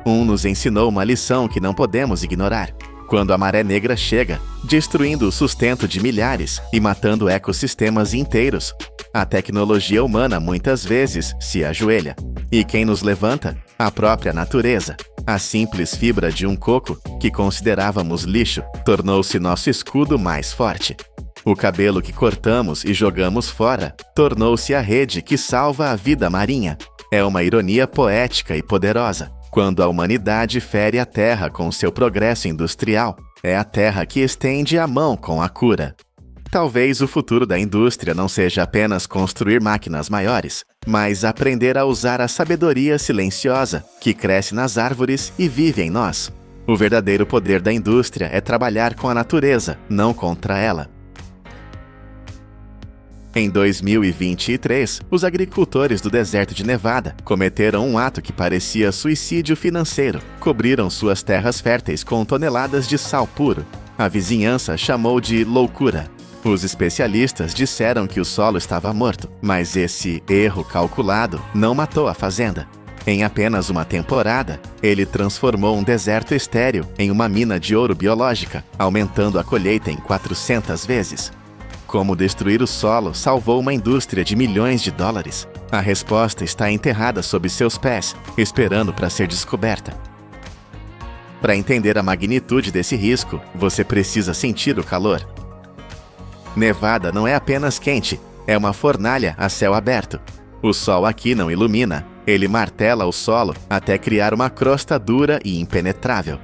A: nos ensinou uma lição que não podemos ignorar. Quando a maré negra chega, destruindo o sustento de milhares e matando ecossistemas inteiros, a tecnologia humana muitas vezes se ajoelha. E quem nos levanta? A própria natureza. A simples fibra de um coco, que considerávamos lixo, tornou-se nosso escudo mais forte. O cabelo que cortamos e jogamos fora tornou-se a rede que salva a vida marinha. É uma ironia poética e poderosa. Quando a humanidade fere a Terra com seu progresso industrial, é a Terra que estende a mão com a cura. Talvez o futuro da indústria não seja apenas construir máquinas maiores, mas aprender a usar a sabedoria silenciosa que cresce nas árvores e vive em nós. O verdadeiro poder da indústria é trabalhar com a natureza, não contra ela. Em 2023, os agricultores do deserto de Nevada cometeram um ato que parecia suicídio financeiro. Cobriram suas terras férteis com toneladas de sal puro. A vizinhança chamou de loucura. Os especialistas disseram que o solo estava morto, mas esse erro calculado não matou a fazenda. Em apenas uma temporada, ele transformou um deserto estéril em uma mina de ouro biológica, aumentando a colheita em 400 vezes. Como destruir o solo salvou uma indústria de milhões de dólares? A resposta está enterrada sob seus pés, esperando para ser descoberta. Para entender a magnitude desse risco, você precisa sentir o calor. Nevada não é apenas quente, é uma fornalha a céu aberto. O sol aqui não ilumina, ele martela o solo até criar uma crosta dura e impenetrável.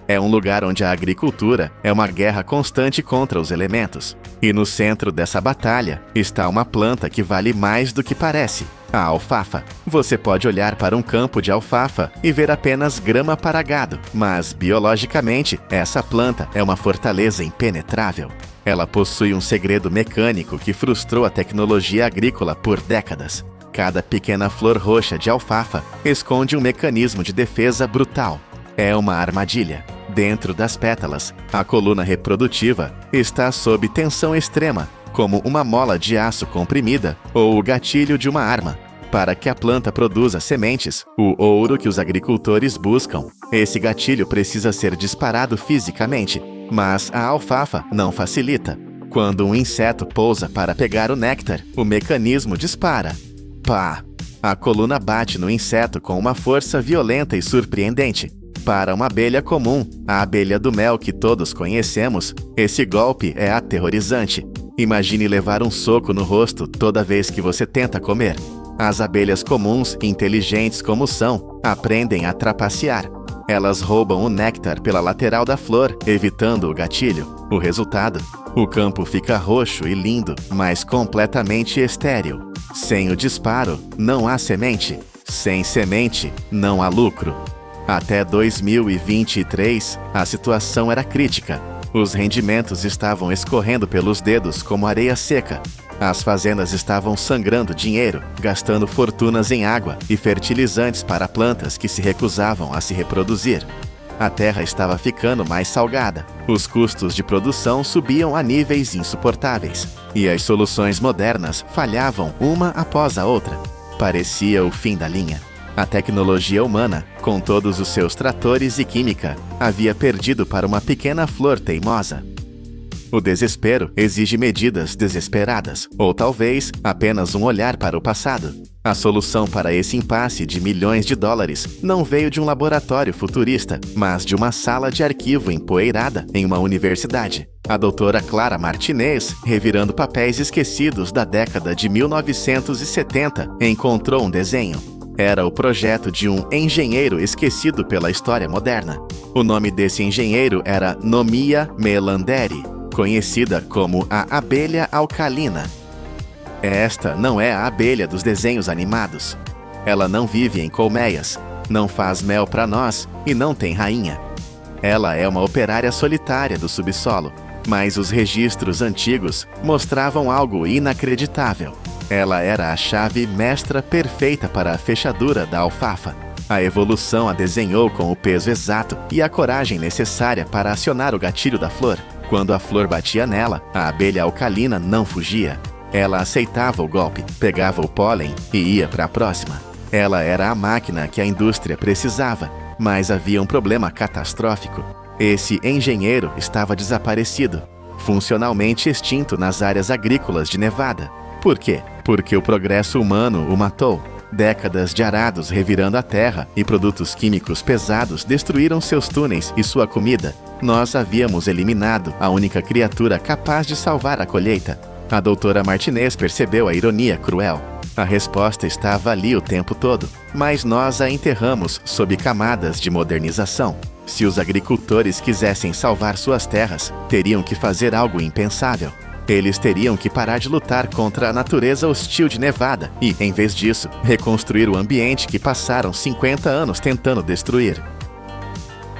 A: É um lugar onde a agricultura é uma guerra constante contra os elementos. E no centro dessa batalha está uma planta que vale mais do que parece, a alfafa. Você pode olhar para um campo de alfafa e ver apenas grama para gado, mas biologicamente essa planta é uma fortaleza impenetrável. Ela possui um segredo mecânico que frustrou a tecnologia agrícola por décadas. Cada pequena flor roxa de alfafa esconde um mecanismo de defesa brutal. É uma armadilha. Dentro das pétalas, a coluna reprodutiva está sob tensão extrema, como uma mola de aço comprimida ou o gatilho de uma arma. Para que a planta produza sementes, o ouro que os agricultores buscam, esse gatilho precisa ser disparado fisicamente, mas a alfafa não facilita. Quando um inseto pousa para pegar o néctar, o mecanismo dispara. Pá! A coluna bate no inseto com uma força violenta e surpreendente. Para uma abelha comum, a abelha do mel que todos conhecemos, esse golpe é aterrorizante. Imagine levar um soco no rosto toda vez que você tenta comer. As abelhas comuns, inteligentes como são, aprendem a trapacear. Elas roubam o néctar pela lateral da flor, evitando o gatilho. O resultado? O campo fica roxo e lindo, mas completamente estéril. Sem o disparo, não há semente. Sem semente, não há lucro. Até 2023, a situação era crítica. Os rendimentos estavam escorrendo pelos dedos como areia seca. As fazendas estavam sangrando dinheiro, gastando fortunas em água e fertilizantes para plantas que se recusavam a se reproduzir. A terra estava ficando mais salgada. Os custos de produção subiam a níveis insuportáveis. E as soluções modernas falhavam uma após a outra. Parecia o fim da linha. A tecnologia humana, com todos os seus tratores e química, havia perdido para uma pequena flor teimosa. O desespero exige medidas desesperadas, ou talvez apenas um olhar para o passado. A solução para esse impasse de milhões de dólares não veio de um laboratório futurista, mas de uma sala de arquivo empoeirada em uma universidade. A doutora Clara Martinez, revirando papéis esquecidos da década de 1970, encontrou um desenho. Era o projeto de um engenheiro esquecido pela história moderna. O nome desse engenheiro era Nomiya Melanderi, conhecida como a abelha alcalina. Esta não é a abelha dos desenhos animados. Ela não vive em colmeias, não faz mel para nós e não tem rainha. Ela é uma operária solitária do subsolo, mas os registros antigos mostravam algo inacreditável. Ela era a chave mestra perfeita para a fechadura da alfafa. A evolução a desenhou com o peso exato e a coragem necessária para acionar o gatilho da flor. Quando a flor batia nela, a abelha alcalina não fugia. Ela aceitava o golpe, pegava o pólen e ia para a próxima. Ela era a máquina que a indústria precisava, mas havia um problema catastrófico. Esse engenheiro estava desaparecido, funcionalmente extinto nas áreas agrícolas de Nevada. Por quê? Porque o progresso humano o matou. Décadas de arados revirando a terra e produtos químicos pesados destruíram seus túneis e sua comida. Nós havíamos eliminado a única criatura capaz de salvar a colheita. A doutora Martinez percebeu a ironia cruel. A resposta estava ali o tempo todo, mas nós a enterramos sob camadas de modernização. Se os agricultores quisessem salvar suas terras, teriam que fazer algo impensável. Eles teriam que parar de lutar contra a natureza hostil de Nevada e, em vez disso, reconstruir o ambiente que passaram 50 anos tentando destruir.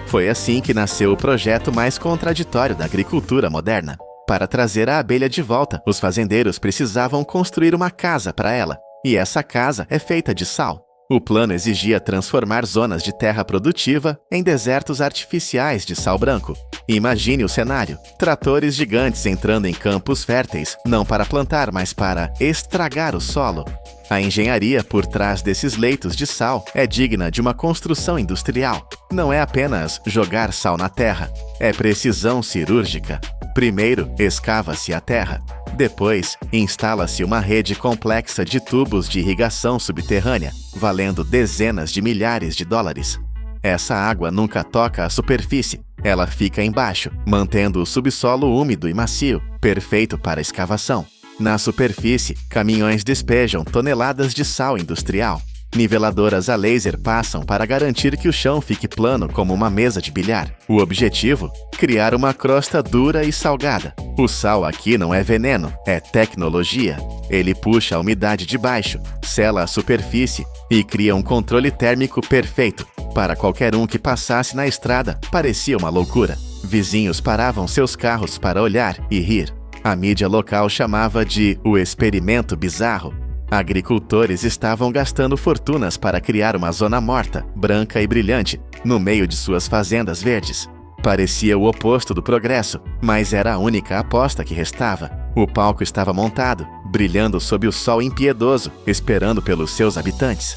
A: Foi assim que nasceu o projeto mais contraditório da agricultura moderna. Para trazer a abelha de volta, os fazendeiros precisavam construir uma casa para ela, e essa casa é feita de sal. O plano exigia transformar zonas de terra produtiva em desertos artificiais de sal branco. Imagine o cenário: tratores gigantes entrando em campos férteis, não para plantar, mas para estragar o solo. A engenharia por trás desses leitos de sal é digna de uma construção industrial. Não é apenas jogar sal na terra, é precisão cirúrgica. Primeiro, escava-se a terra. Depois, instala-se uma rede complexa de tubos de irrigação subterrânea, valendo dezenas de milhares de dólares. Essa água nunca toca a superfície. Ela fica embaixo, mantendo o subsolo úmido e macio, perfeito para escavação. Na superfície, caminhões despejam toneladas de sal industrial. Niveladoras a laser passam para garantir que o chão fique plano como uma mesa de bilhar. O objetivo? Criar uma crosta dura e salgada. O sal aqui não é veneno, é tecnologia. Ele puxa a umidade de baixo, sela a superfície e cria um controle térmico perfeito. Para qualquer um que passasse na estrada, parecia uma loucura. Vizinhos paravam seus carros para olhar e rir. A mídia local chamava de o experimento bizarro. Agricultores estavam gastando fortunas para criar uma zona morta, branca e brilhante, no meio de suas fazendas verdes. Parecia o oposto do progresso, mas era a única aposta que restava. O palco estava montado, brilhando sob o sol impiedoso, esperando pelos seus habitantes.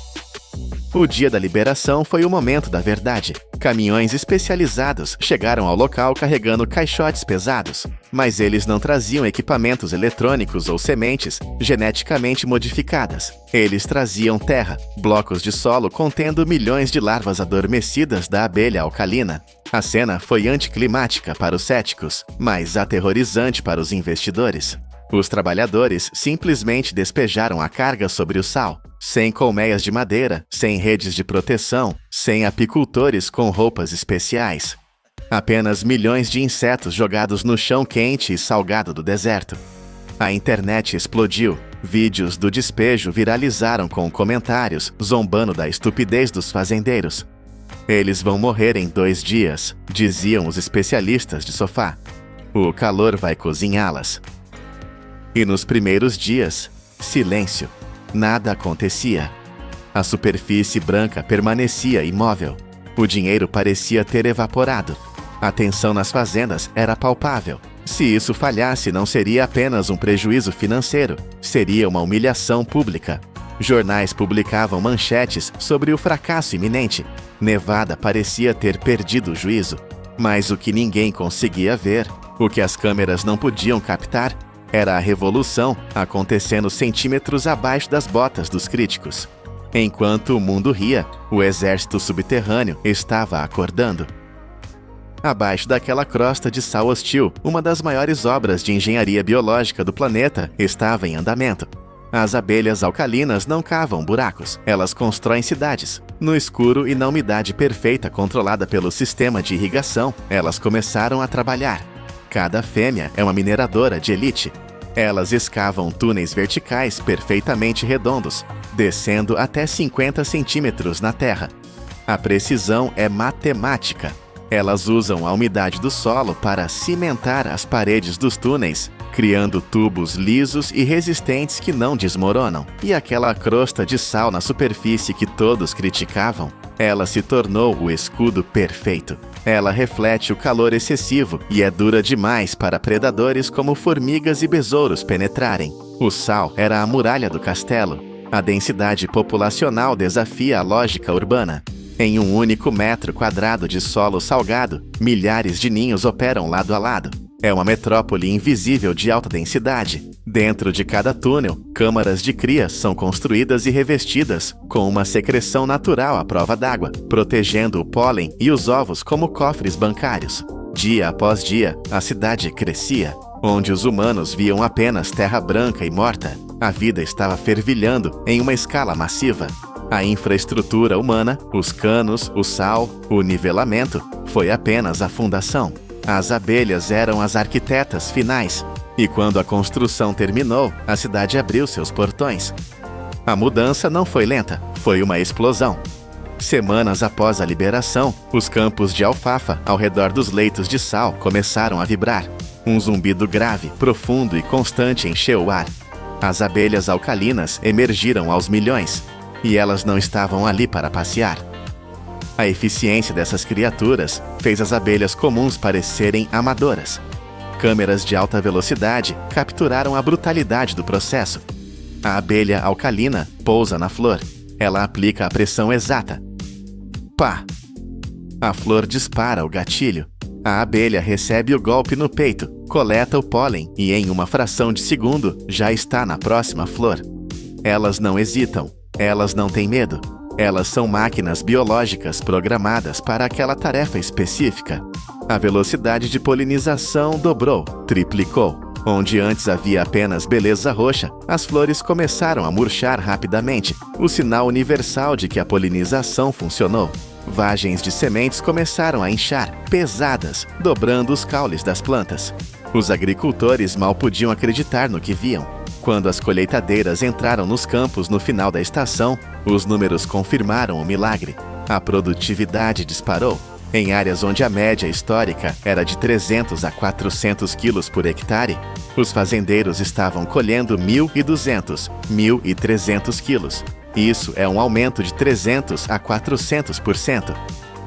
A: O dia da liberação foi o momento da verdade. Caminhões especializados chegaram ao local carregando caixotes pesados, mas eles não traziam equipamentos eletrônicos ou sementes geneticamente modificadas. Eles traziam terra, blocos de solo contendo milhões de larvas adormecidas da abelha alcalina. A cena foi anticlimática para os céticos, mas aterrorizante para os investidores. Os trabalhadores simplesmente despejaram a carga sobre o sal, sem colmeias de madeira, sem redes de proteção, sem apicultores com roupas especiais. Apenas milhões de insetos jogados no chão quente e salgado do deserto. A internet explodiu. Vídeos do despejo viralizaram com comentários zombando da estupidez dos fazendeiros. Eles vão morrer em 2 dias, diziam os especialistas de sofá. O calor vai cozinhá-las. E nos primeiros dias, silêncio. Nada acontecia. A superfície branca permanecia imóvel. O dinheiro parecia ter evaporado. A tensão nas fazendas era palpável. Se isso falhasse, não seria apenas um prejuízo financeiro, seria uma humilhação pública. Jornais publicavam manchetes sobre o fracasso iminente. Nevada parecia ter perdido o juízo. Mas o que ninguém conseguia ver, o que as câmeras não podiam captar, era a revolução acontecendo centímetros abaixo das botas dos críticos. Enquanto o mundo ria, o exército subterrâneo estava acordando. Abaixo daquela crosta de sal hostil, uma das maiores obras de engenharia biológica do planeta estava em andamento. As abelhas alcalinas não cavam buracos, elas constroem cidades. No escuro e na umidade perfeita controlada pelo sistema de irrigação, elas começaram a trabalhar. Cada fêmea é uma mineradora de elite. Elas escavam túneis verticais perfeitamente redondos, descendo até 50 centímetros na terra. A precisão é matemática. Elas usam a umidade do solo para cimentar as paredes dos túneis, criando tubos lisos e resistentes que não desmoronam. E aquela crosta de sal na superfície que todos criticavam, ela se tornou o escudo perfeito. Ela reflete o calor excessivo e é dura demais para predadores como formigas e besouros penetrarem. O sal era a muralha do castelo. A densidade populacional desafia a lógica urbana. Em um único metro quadrado de solo salgado, milhares de ninhos operam lado a lado. É uma metrópole invisível de alta densidade. Dentro de cada túnel, câmaras de cria são construídas e revestidas com uma secreção natural à prova d'água, protegendo o pólen e os ovos como cofres bancários. Dia após dia, a cidade crescia. Onde os humanos viam apenas terra branca e morta, a vida estava fervilhando em uma escala massiva. A infraestrutura humana, os canos, o sal, o nivelamento, foi apenas a fundação. As abelhas eram as arquitetas finais, e quando a construção terminou, a cidade abriu seus portões. A mudança não foi lenta, foi uma explosão. Semanas após a liberação, os campos de alfafa ao redor dos leitos de sal começaram a vibrar. Um zumbido grave, profundo e constante encheu o ar. As abelhas alcalinas emergiram aos milhões, e elas não estavam ali para passear. A eficiência dessas criaturas fez as abelhas comuns parecerem amadoras. Câmeras de alta velocidade capturaram a brutalidade do processo. A abelha alcalina pousa na flor. Ela aplica a pressão exata. Pá! A flor dispara o gatilho. A abelha recebe o golpe no peito, coleta o pólen e em uma fração de segundo já está na próxima flor. Elas não hesitam. Elas não têm medo. Elas são máquinas biológicas programadas para aquela tarefa específica. A velocidade de polinização dobrou, triplicou. Onde antes havia apenas beleza roxa, as flores começaram a murchar rapidamente, o sinal universal de que a polinização funcionou. Vagens de sementes começaram a inchar, pesadas, dobrando os caules das plantas. Os agricultores mal podiam acreditar no que viam. Quando as colheitadeiras entraram nos campos no final da estação, os números confirmaram o milagre. A produtividade disparou. Em áreas onde a média histórica era de 300 a 400 quilos por hectare, os fazendeiros estavam colhendo 1.200, 1.300 quilos. Isso é um aumento de 300 a 400%.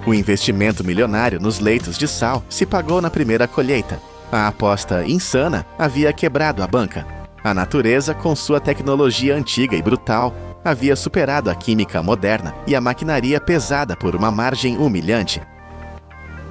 A: O investimento milionário nos leitos de sal se pagou na primeira colheita. A aposta insana havia quebrado a banca. A natureza, com sua tecnologia antiga e brutal, havia superado a química moderna e a maquinaria pesada por uma margem humilhante.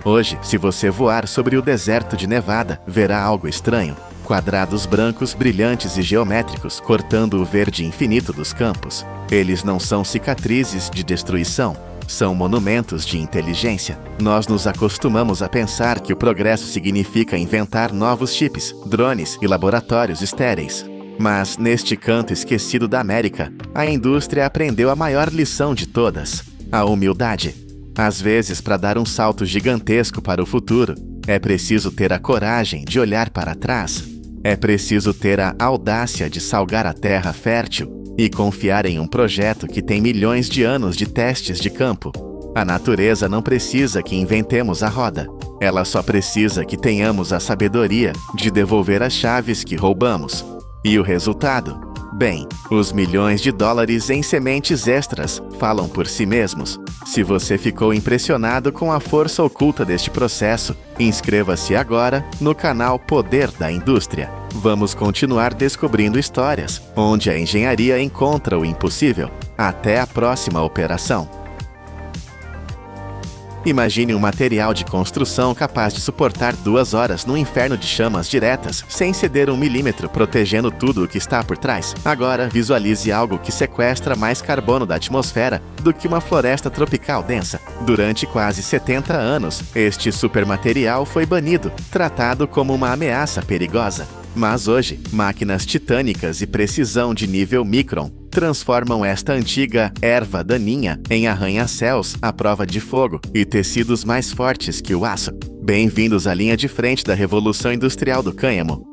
A: Hoje, se você voar sobre o deserto de Nevada, verá algo estranho. Quadrados brancos, brilhantes e geométricos, cortando o verde infinito dos campos. Eles não são cicatrizes de destruição, são monumentos de inteligência. Nós nos acostumamos a pensar que o progresso significa inventar novos chips, drones e laboratórios estéreis. Mas, neste canto esquecido da América, a indústria aprendeu a maior lição de todas: a humildade. Às vezes, para dar um salto gigantesco para o futuro, é preciso ter a coragem de olhar para trás. É preciso ter a audácia de salgar a terra fértil e confiar em um projeto que tem milhões de anos de testes de campo. A natureza não precisa que inventemos a roda. Ela só precisa que tenhamos a sabedoria de devolver as chaves que roubamos. E o resultado? Bem, os milhões de dólares em sementes extras falam por si mesmos. Se você ficou impressionado com a força oculta deste processo, inscreva-se agora no canal Poder da Indústria. Vamos continuar descobrindo histórias onde a engenharia encontra o impossível. Até a próxima operação. Imagine um material de construção capaz de suportar 2 horas num inferno de chamas diretas, sem ceder 1 milímetro, protegendo tudo o que está por trás. Agora, visualize algo que sequestra mais carbono da atmosfera do que uma floresta tropical densa. Durante quase 70 anos, este supermaterial foi banido, tratado como uma ameaça perigosa. Mas hoje, máquinas titânicas e precisão de nível micron transformam esta antiga erva daninha em arranha-céus à prova de fogo e tecidos mais fortes que o aço. Bem-vindos à linha de frente da Revolução Industrial do Cânhamo.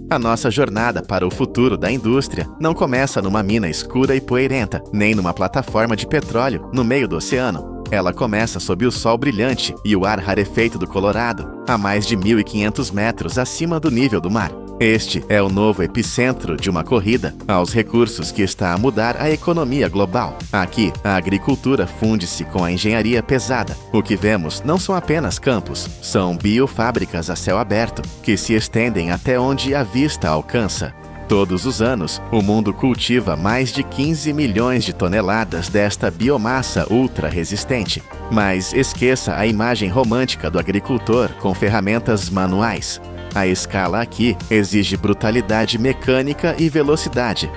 A: A nossa jornada para o futuro da indústria não começa numa mina escura e poeirenta, nem numa plataforma de petróleo no meio do oceano. Ela começa sob o sol brilhante e o ar rarefeito do Colorado, a mais de 1.500 metros acima do nível do mar. Este é o novo epicentro de uma corrida aos recursos que está a mudar a economia global. Aqui, a agricultura funde-se com a engenharia pesada. O que vemos não são apenas campos, são biofábricas a céu aberto, que se estendem até onde a vista alcança. Todos os anos, o mundo cultiva mais de 15 milhões de toneladas desta biomassa ultra-resistente. Mas esqueça a imagem romântica do agricultor com ferramentas manuais. A escala aqui exige brutalidade mecânica e velocidade.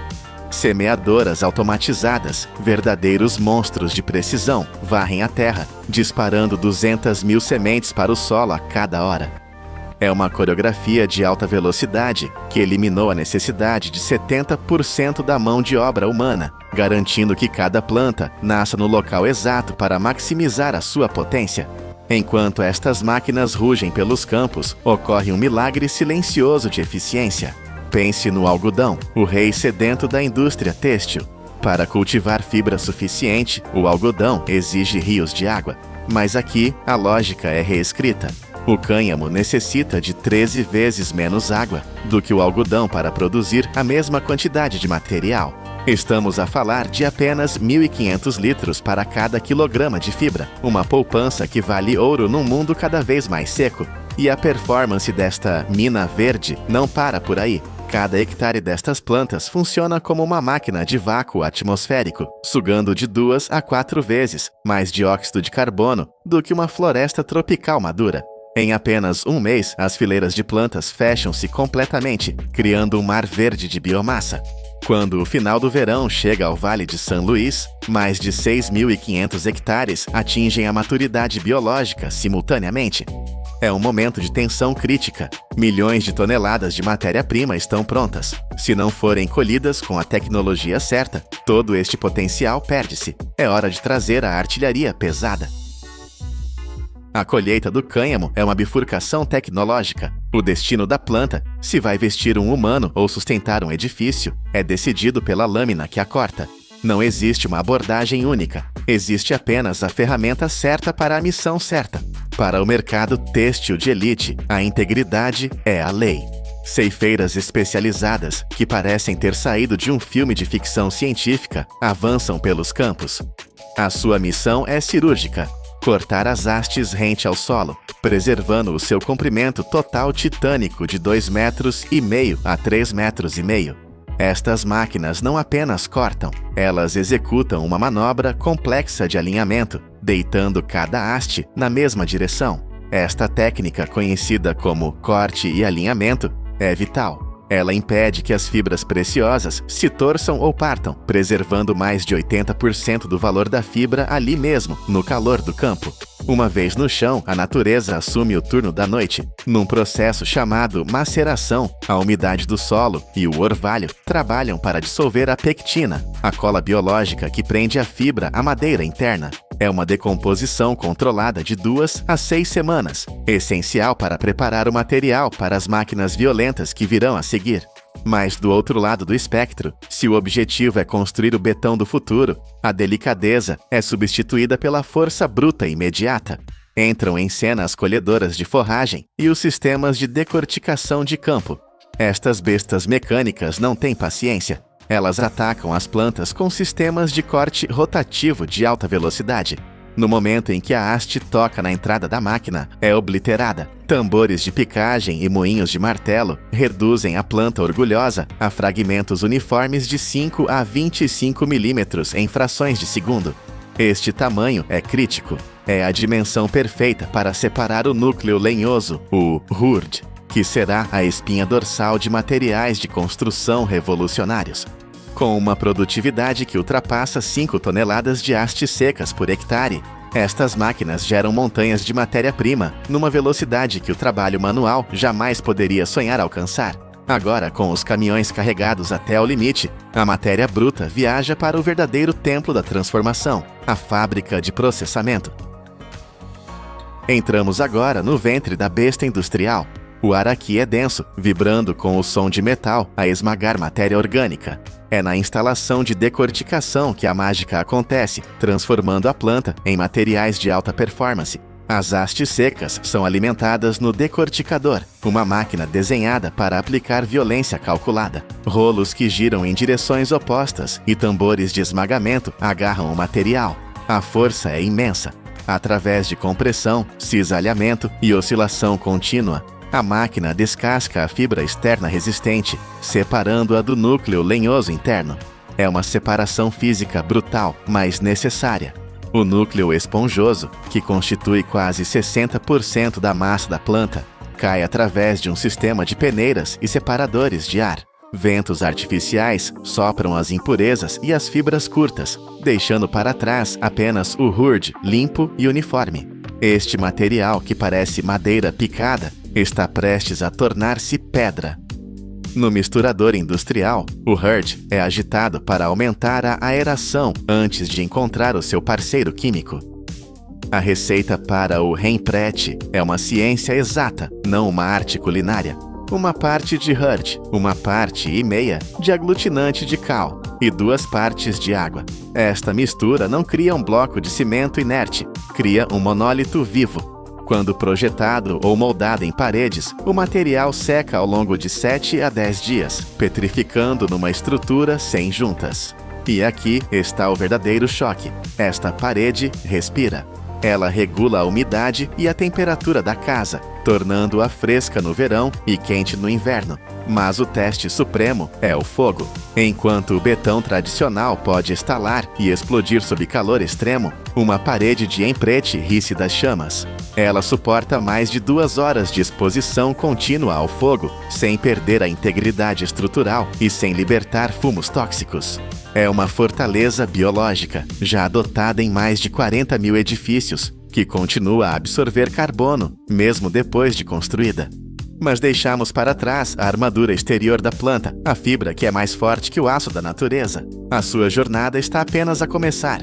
A: Semeadoras automatizadas, verdadeiros monstros de precisão, varrem a terra, disparando 200.000 sementes para o solo a cada hora. É uma coreografia de alta velocidade que eliminou a necessidade de 70% da mão de obra humana, garantindo que cada planta nasça no local exato para maximizar a sua potência. Enquanto estas máquinas rugem pelos campos, ocorre um milagre silencioso de eficiência. Pense no algodão, o rei sedento da indústria têxtil. Para cultivar fibra suficiente, o algodão exige rios de água. Mas aqui, a lógica é reescrita. O cânhamo necessita de 13 vezes menos água do que o algodão para produzir a mesma quantidade de material. Estamos a falar de apenas 1.500 litros para cada quilograma de fibra, uma poupança que vale ouro num mundo cada vez mais seco. E a performance desta mina verde não para por aí. Cada hectare destas plantas funciona como uma máquina de vácuo atmosférico, sugando de 2 a 4 vezes mais dióxido de carbono do que uma floresta tropical madura. Em apenas um mês, as fileiras de plantas fecham-se completamente, criando um mar verde de biomassa. Quando o final do verão chega ao Vale de São Luís, mais de 6.500 hectares atingem a maturidade biológica simultaneamente. É um momento de tensão crítica. Milhões de toneladas de matéria-prima estão prontas. Se não forem colhidas com a tecnologia certa, todo este potencial perde-se. É hora de trazer a artilharia pesada. A colheita do cânhamo é uma bifurcação tecnológica. O destino da planta, se vai vestir um humano ou sustentar um edifício, é decidido pela lâmina que a corta. Não existe uma abordagem única. Existe apenas a ferramenta certa para a missão certa. Para o mercado têxtil de elite, a integridade é a lei. Ceifeiras especializadas, que parecem ter saído de um filme de ficção científica, avançam pelos campos. A sua missão é cirúrgica: cortar as hastes rente ao solo, preservando o seu comprimento total titânico de 2,5 metros a 3,5 metros. Estas máquinas não apenas cortam, elas executam uma manobra complexa de alinhamento, deitando cada haste na mesma direção. Esta técnica, conhecida como corte e alinhamento, é vital. Ela impede que as fibras preciosas se torçam ou partam, preservando mais de 80% do valor da fibra ali mesmo, no calor do campo. Uma vez no chão, a natureza assume o turno da noite. Num processo chamado maceração, a umidade do solo e o orvalho trabalham para dissolver a pectina, a cola biológica que prende a fibra à madeira interna. É uma decomposição controlada de 2 a 6 semanas, essencial para preparar o material para as máquinas violentas que virão a seguir. Mas do outro lado do espectro, se o objetivo é construir o betão do futuro, a delicadeza é substituída pela força bruta e imediata. Entram em cena as colhedoras de forragem e os sistemas de decorticação de campo. Estas bestas mecânicas não têm paciência. Elas atacam as plantas com sistemas de corte rotativo de alta velocidade. No momento em que a haste toca na entrada da máquina, é obliterada. Tambores de picagem e moinhos de martelo reduzem a planta orgulhosa a fragmentos uniformes de 5 a 25 milímetros em frações de segundo. Este tamanho é crítico. É a dimensão perfeita para separar o núcleo lenhoso, o RURD, que será a espinha dorsal de materiais de construção revolucionários. Com uma produtividade que ultrapassa 5 toneladas de hastes secas por hectare, estas máquinas geram montanhas de matéria-prima numa velocidade que o trabalho manual jamais poderia sonhar alcançar. Agora, com os caminhões carregados até o limite, a matéria bruta viaja para o verdadeiro templo da transformação, a fábrica de processamento. Entramos agora no ventre da besta industrial. O ar aqui é denso, vibrando com o som de metal a esmagar matéria orgânica. É na instalação de decorticação que a mágica acontece, transformando a planta em materiais de alta performance. As hastes secas são alimentadas no decorticador, uma máquina desenhada para aplicar violência calculada. Rolos que giram em direções opostas e tambores de esmagamento agarram o material. A força é imensa. Através de compressão, cisalhamento e oscilação contínua, a máquina descasca a fibra externa resistente, separando-a do núcleo lenhoso interno. É uma separação física brutal, mas necessária. O núcleo esponjoso, que constitui quase 60% da massa da planta, cai através de um sistema de peneiras e separadores de ar. Ventos artificiais sopram as impurezas e as fibras curtas, deixando para trás apenas o RURD limpo e uniforme. Este material, que parece madeira picada, está prestes a tornar-se pedra. No misturador industrial, o RURD é agitado para aumentar a aeração antes de encontrar o seu parceiro químico. A receita para o Rempret é uma ciência exata, não uma arte culinária. Uma parte de RURD, 1,5 parte de aglutinante de cal e 2 partes de água. Esta mistura não cria um bloco de cimento inerte, cria um monólito vivo. Quando projetado ou moldado em paredes, o material seca ao longo de 7 a 10 dias, petrificando numa estrutura sem juntas. E aqui está o verdadeiro choque. Esta parede respira. Ela regula a umidade e a temperatura da casa, tornando-a fresca no verão e quente no inverno. Mas o teste supremo é o fogo. Enquanto o betão tradicional pode estalar e explodir sob calor extremo, uma parede de emprete ri-se das chamas. Ela suporta mais de 2 horas de exposição contínua ao fogo, sem perder a integridade estrutural e sem libertar fumos tóxicos. É uma fortaleza biológica, já adotada em mais de 40 mil edifícios, que continua a absorver carbono, mesmo depois de construída. Mas deixamos para trás a armadura exterior da planta, a fibra que é mais forte que o aço da natureza. A sua jornada está apenas a começar.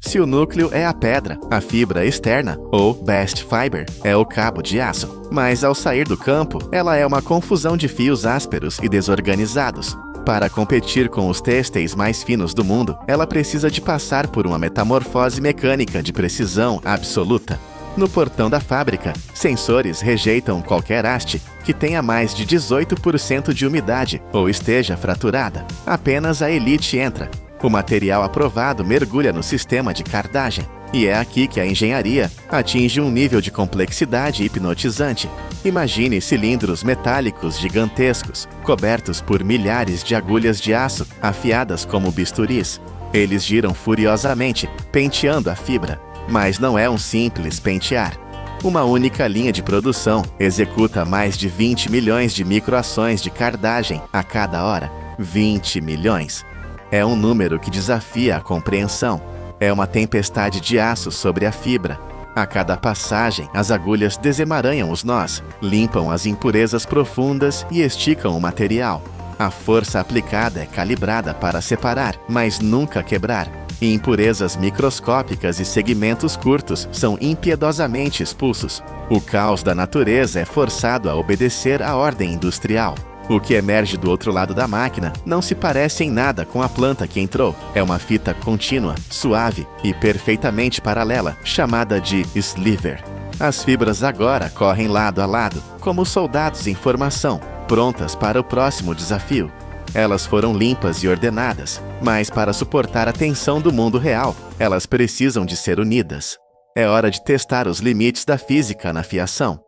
A: Se o núcleo é a pedra, a fibra externa, ou bast fiber, é o cabo de aço. Mas ao sair do campo, ela é uma confusão de fios ásperos e desorganizados. Para competir com os têxteis mais finos do mundo, ela precisa de passar por uma metamorfose mecânica de precisão absoluta. No portão da fábrica, sensores rejeitam qualquer haste que tenha mais de 18% de umidade ou esteja fraturada. Apenas a elite entra. O material aprovado mergulha no sistema de cardagem. E é aqui que a engenharia atinge um nível de complexidade hipnotizante. Imagine cilindros metálicos gigantescos, cobertos por milhares de agulhas de aço afiadas como bisturis. Eles giram furiosamente, penteando a fibra. Mas não é um simples pentear. Uma única linha de produção executa mais de 20 milhões de microações de cardagem a cada hora. 20 milhões. É um número que desafia a compreensão. É uma tempestade de aço sobre a fibra. A cada passagem, as agulhas desemaranham os nós, limpam as impurezas profundas e esticam o material. A força aplicada é calibrada para separar, mas nunca quebrar. E impurezas microscópicas e segmentos curtos são impiedosamente expulsos. O caos da natureza é forçado a obedecer à ordem industrial. O que emerge do outro lado da máquina não se parece em nada com a planta que entrou. É uma fita contínua, suave e perfeitamente paralela, chamada de sliver. As fibras agora correm lado a lado, como soldados em formação, prontas para o próximo desafio. Elas foram limpas e ordenadas, mas para suportar a tensão do mundo real, elas precisam de ser unidas. É hora de testar os limites da física na fiação.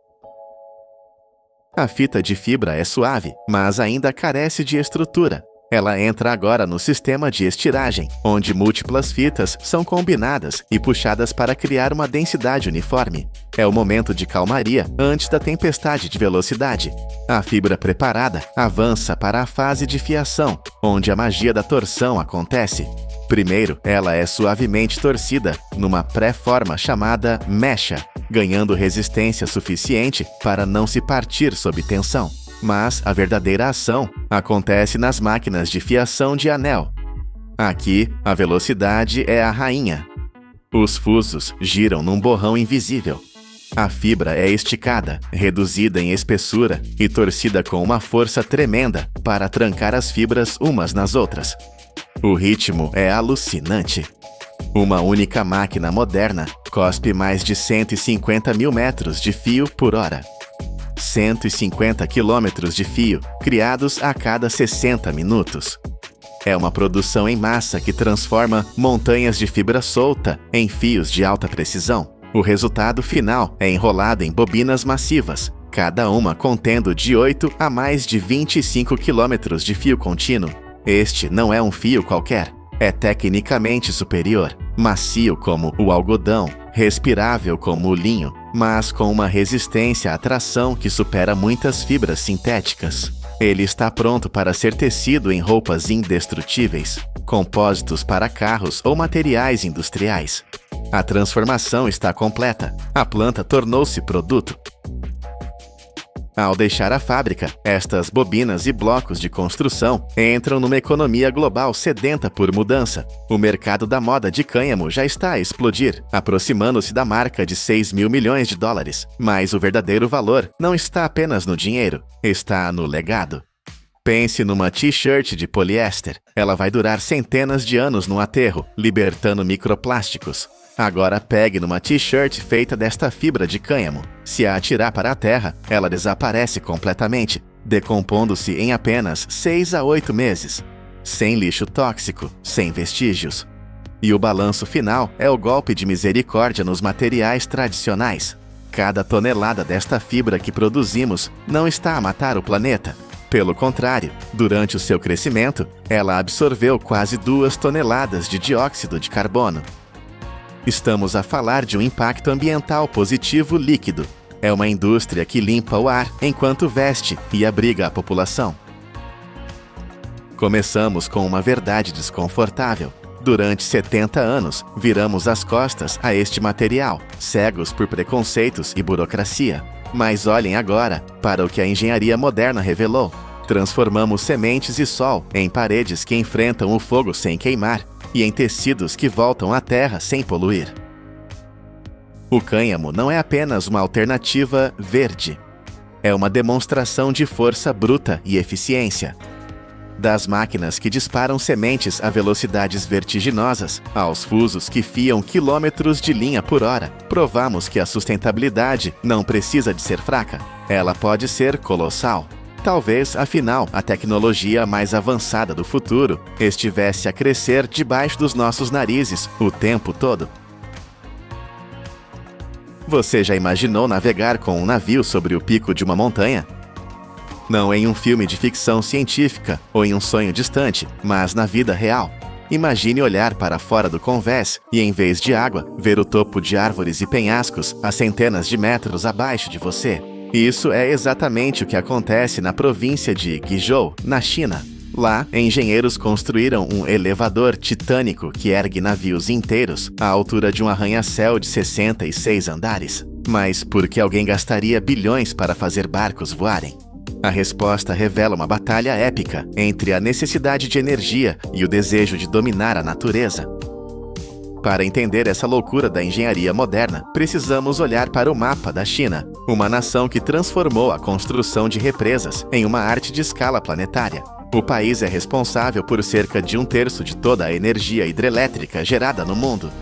A: A fita de fibra é suave, mas ainda carece de estrutura. Ela entra agora no sistema de estiragem, onde múltiplas fitas são combinadas e puxadas para criar uma densidade uniforme. É o momento de calmaria antes da tempestade de velocidade. A fibra preparada avança para a fase de fiação, onde a magia da torção acontece. Primeiro, ela é suavemente torcida numa pré-forma chamada mecha, ganhando resistência suficiente para não se partir sob tensão. Mas a verdadeira ação acontece nas máquinas de fiação de anel. Aqui, a velocidade é a rainha. Os fusos giram num borrão invisível. A fibra é esticada, reduzida em espessura e torcida com uma força tremenda para trancar as fibras umas nas outras. O ritmo é alucinante. Uma única máquina moderna cospe mais de 150 mil metros de fio por hora. 150 quilômetros de fio, criados a cada 60 minutos. É uma produção em massa que transforma montanhas de fibra solta em fios de alta precisão. O resultado final é enrolado em bobinas massivas, cada uma contendo de 8 a mais de 25 quilômetros de fio contínuo. Este não é um fio qualquer. É tecnicamente superior, macio como o algodão, respirável como o linho, mas com uma resistência à tração que supera muitas fibras sintéticas. Ele está pronto para ser tecido em roupas indestrutíveis, compósitos para carros ou materiais industriais. A transformação está completa. A planta tornou-se produto. Ao deixar a fábrica, estas bobinas e blocos de construção entram numa economia global sedenta por mudança. O mercado da moda de cânhamo já está a explodir, aproximando-se da marca de 6 mil milhões de dólares. Mas o verdadeiro valor não está apenas no dinheiro, está no legado. Pense numa t-shirt de poliéster. Ela vai durar centenas de anos no aterro, libertando microplásticos. Agora pegue numa t-shirt feita desta fibra de cânhamo. Se a atirar para a terra, ela desaparece completamente, decompondo-se em apenas 6 a 8 meses. Sem lixo tóxico, sem vestígios. E o balanço final é o golpe de misericórdia nos materiais tradicionais. Cada tonelada desta fibra que produzimos não está a matar o planeta. Pelo contrário, durante o seu crescimento, ela absorveu quase 2 toneladas de dióxido de carbono. Estamos a falar de um impacto ambiental positivo líquido. É uma indústria que limpa o ar enquanto veste e abriga a população. Começamos com uma verdade desconfortável. Durante 70 anos, viramos as costas a este material, cegos por preconceitos e burocracia. Mas olhem agora para o que a engenharia moderna revelou. Transformamos sementes e sol em paredes que enfrentam o fogo sem queimar e em tecidos que voltam à terra sem poluir. O cânhamo não é apenas uma alternativa verde. É uma demonstração de força bruta e eficiência. Das máquinas que disparam sementes a velocidades vertiginosas, aos fusos que fiam quilômetros de linha por hora, provamos que a sustentabilidade não precisa de ser fraca. Ela pode ser colossal. Talvez, afinal, a tecnologia mais avançada do futuro estivesse a crescer debaixo dos nossos narizes o tempo todo. Você já imaginou navegar com um navio sobre o pico de uma montanha? Não em um filme de ficção científica ou em um sonho distante, mas na vida real. Imagine olhar para fora do convés e, em vez de água, ver o topo de árvores e penhascos a centenas de metros abaixo de você. Isso é exatamente o que acontece na província de Guizhou, na China. Lá, engenheiros construíram um elevador titânico que ergue navios inteiros à altura de um arranha-céu de 66 andares. Mas por que alguém gastaria bilhões para fazer barcos voarem? A resposta revela uma batalha épica entre a necessidade de energia e o desejo de dominar a natureza. Para entender essa loucura da engenharia moderna, precisamos olhar para o mapa da China, uma nação que transformou a construção de represas em uma arte de escala planetária. O país é responsável por cerca de 1/3 de toda a energia hidrelétrica gerada no mundo.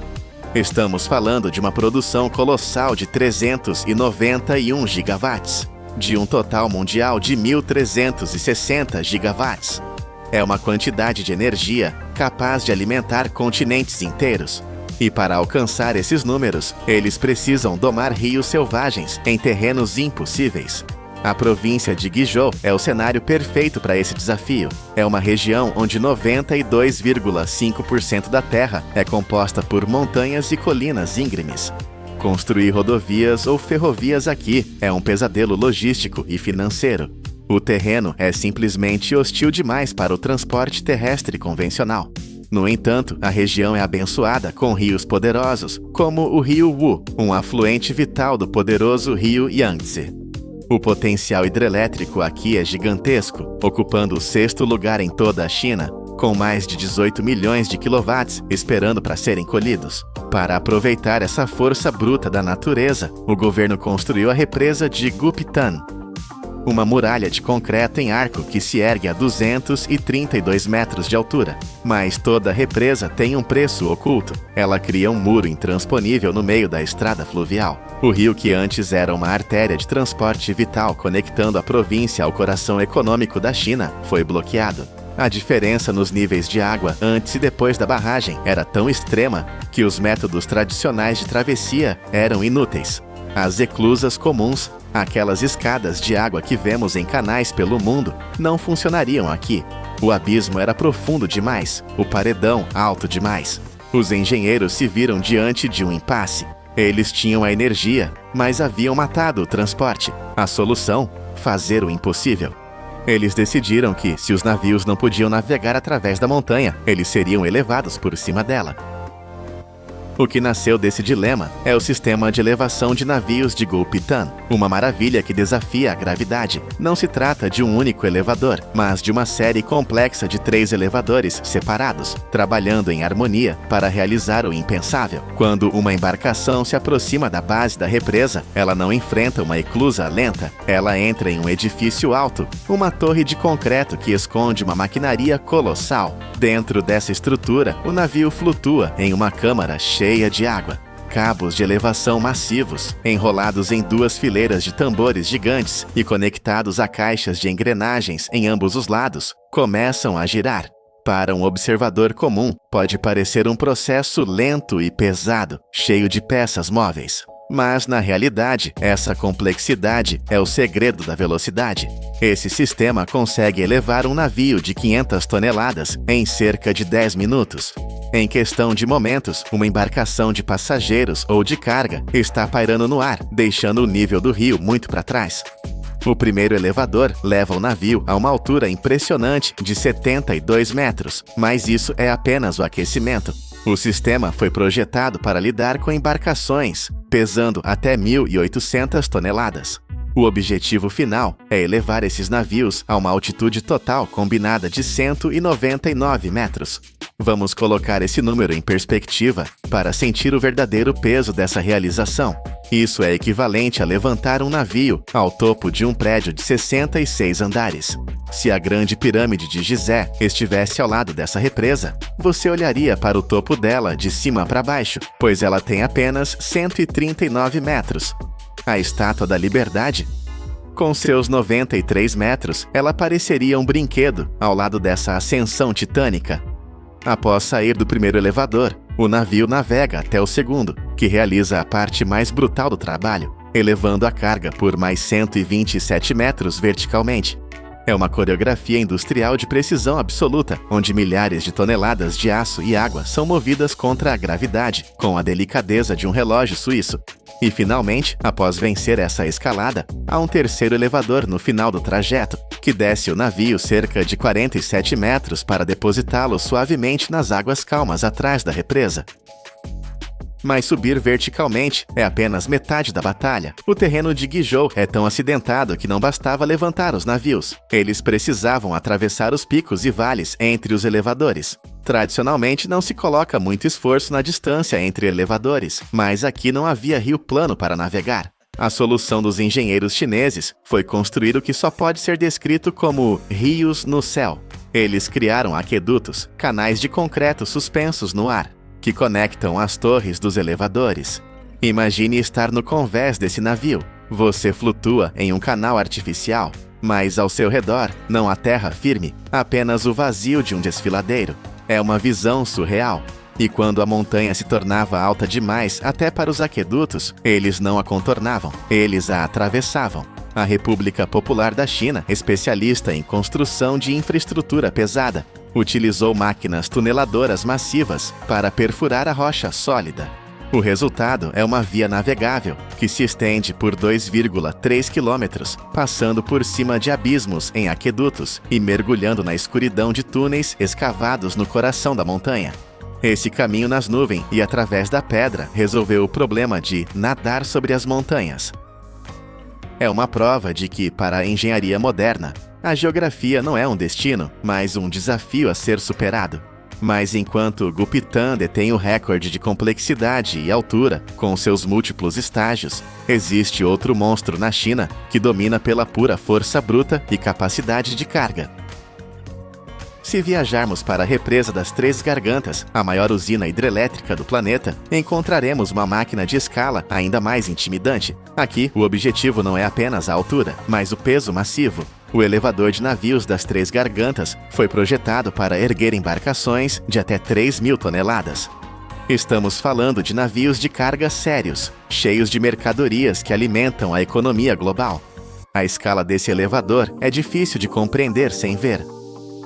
A: Estamos falando de uma produção colossal de 391 gigawatts. De um total mundial de 1.360 gigawatts. É uma quantidade de energia capaz de alimentar continentes inteiros. E para alcançar esses números, eles precisam domar rios selvagens em terrenos impossíveis. A província de Guizhou é o cenário perfeito para esse desafio. É uma região onde 92,5% da terra é composta por montanhas e colinas íngremes. Construir rodovias ou ferrovias aqui é um pesadelo logístico e financeiro. O terreno é simplesmente hostil demais para o transporte terrestre convencional. No entanto, a região é abençoada com rios poderosos, como o rio Wu, um afluente vital do poderoso rio Yangtze. O potencial hidrelétrico aqui é gigantesco, ocupando o 6º lugar em toda a China, com mais de 18 milhões de quilowatts esperando para serem colhidos. Para aproveitar essa força bruta da natureza, o governo construiu a represa de Guptan, uma muralha de concreto em arco que se ergue a 232 metros de altura. Mas toda represa tem um preço oculto. Ela cria um muro intransponível no meio da estrada fluvial. O rio, que antes era uma artéria de transporte vital conectando a província ao coração econômico da China, foi bloqueado. A diferença nos níveis de água antes e depois da barragem era tão extrema que os métodos tradicionais de travessia eram inúteis. As eclusas comuns, aquelas escadas de água que vemos em canais pelo mundo, não funcionariam aqui. O abismo era profundo demais, o paredão alto demais. Os engenheiros se viram diante de um impasse. Eles tinham a energia, mas haviam matado o transporte. A solução? Fazer o impossível. Eles decidiram que, se os navios não podiam navegar através da montanha, eles seriam elevados por cima dela. O que nasceu desse dilema é o sistema de elevação de navios de Gulpitan, uma maravilha que desafia a gravidade. Não se trata de um único elevador, mas de uma série complexa de 3 elevadores separados, trabalhando em harmonia para realizar o impensável. Quando uma embarcação se aproxima da base da represa, ela não enfrenta uma eclusa lenta, ela entra em um edifício alto, uma torre de concreto que esconde uma maquinaria colossal. Dentro dessa estrutura, o navio flutua em uma câmara cheia de água. Cabos de elevação massivos, enrolados em 2 fileiras de tambores gigantes e conectados a caixas de engrenagens em ambos os lados, começam a girar. Para um observador comum, pode parecer um processo lento e pesado, cheio de peças móveis. Mas, na realidade, essa complexidade é o segredo da velocidade. Esse sistema consegue elevar um navio de 500 toneladas em cerca de 10 minutos. Em questão de momentos, uma embarcação de passageiros ou de carga está pairando no ar, deixando o nível do rio muito para trás. O primeiro elevador leva o navio a uma altura impressionante de 72 metros, mas isso é apenas o aquecimento. O sistema foi projetado para lidar com embarcações pesando até 1.800 toneladas. O objetivo final é elevar esses navios a uma altitude total combinada de 199 metros. Vamos colocar esse número em perspectiva para sentir o verdadeiro peso dessa realização. Isso é equivalente a levantar um navio ao topo de um prédio de 66 andares. Se a grande pirâmide de Gizé estivesse ao lado dessa represa, você olharia para o topo dela de cima para baixo, pois ela tem apenas 139 metros. A Estátua da Liberdade? Com seus 93 metros, ela pareceria um brinquedo ao lado dessa ascensão titânica. Após sair do primeiro elevador, o navio navega até o segundo, que realiza a parte mais brutal do trabalho, elevando a carga por mais 127 metros verticalmente. É uma coreografia industrial de precisão absoluta, onde milhares de toneladas de aço e água são movidas contra a gravidade, com a delicadeza de um relógio suíço. E finalmente, após vencer essa escalada, há um terceiro elevador no final do trajeto, que desce o navio cerca de 47 metros para depositá-lo suavemente nas águas calmas atrás da represa. Mas subir verticalmente é apenas metade da batalha. O terreno de Guizhou é tão acidentado que não bastava levantar os navios. Eles precisavam atravessar os picos e vales entre os elevadores. Tradicionalmente, não se coloca muito esforço na distância entre elevadores, mas aqui não havia rio plano para navegar. A solução dos engenheiros chineses foi construir o que só pode ser descrito como rios no céu. Eles criaram aquedutos, canais de concreto suspensos no ar, que conectam as torres dos elevadores. Imagine estar no convés desse navio. Você flutua em um canal artificial, mas ao seu redor não há terra firme, apenas o vazio de um desfiladeiro. É uma visão surreal. E quando a montanha se tornava alta demais até para os aquedutos, eles não a contornavam, eles a atravessavam. A República Popular da China, especialista em construção de infraestrutura pesada, utilizou máquinas tuneladoras massivas para perfurar a rocha sólida. O resultado é uma via navegável que se estende por 2,3 quilômetros, passando por cima de abismos em aquedutos e mergulhando na escuridão de túneis escavados no coração da montanha. Esse caminho nas nuvens e através da pedra resolveu o problema de nadar sobre as montanhas. É uma prova de que, para a engenharia moderna, a geografia não é um destino, mas um desafio a ser superado. Mas enquanto Gupitã detém o recorde de complexidade e altura, com seus múltiplos estágios, existe outro monstro na China que domina pela pura força bruta e capacidade de carga. Se viajarmos para a Represa das Três Gargantas, a maior usina hidrelétrica do planeta, encontraremos uma máquina de escala ainda mais intimidante. Aqui, o objetivo não é apenas a altura, mas o peso massivo. O elevador de navios das Três Gargantas foi projetado para erguer embarcações de até 3.000 toneladas. Estamos falando de navios de carga sérios, cheios de mercadorias que alimentam a economia global. A escala desse elevador é difícil de compreender sem ver.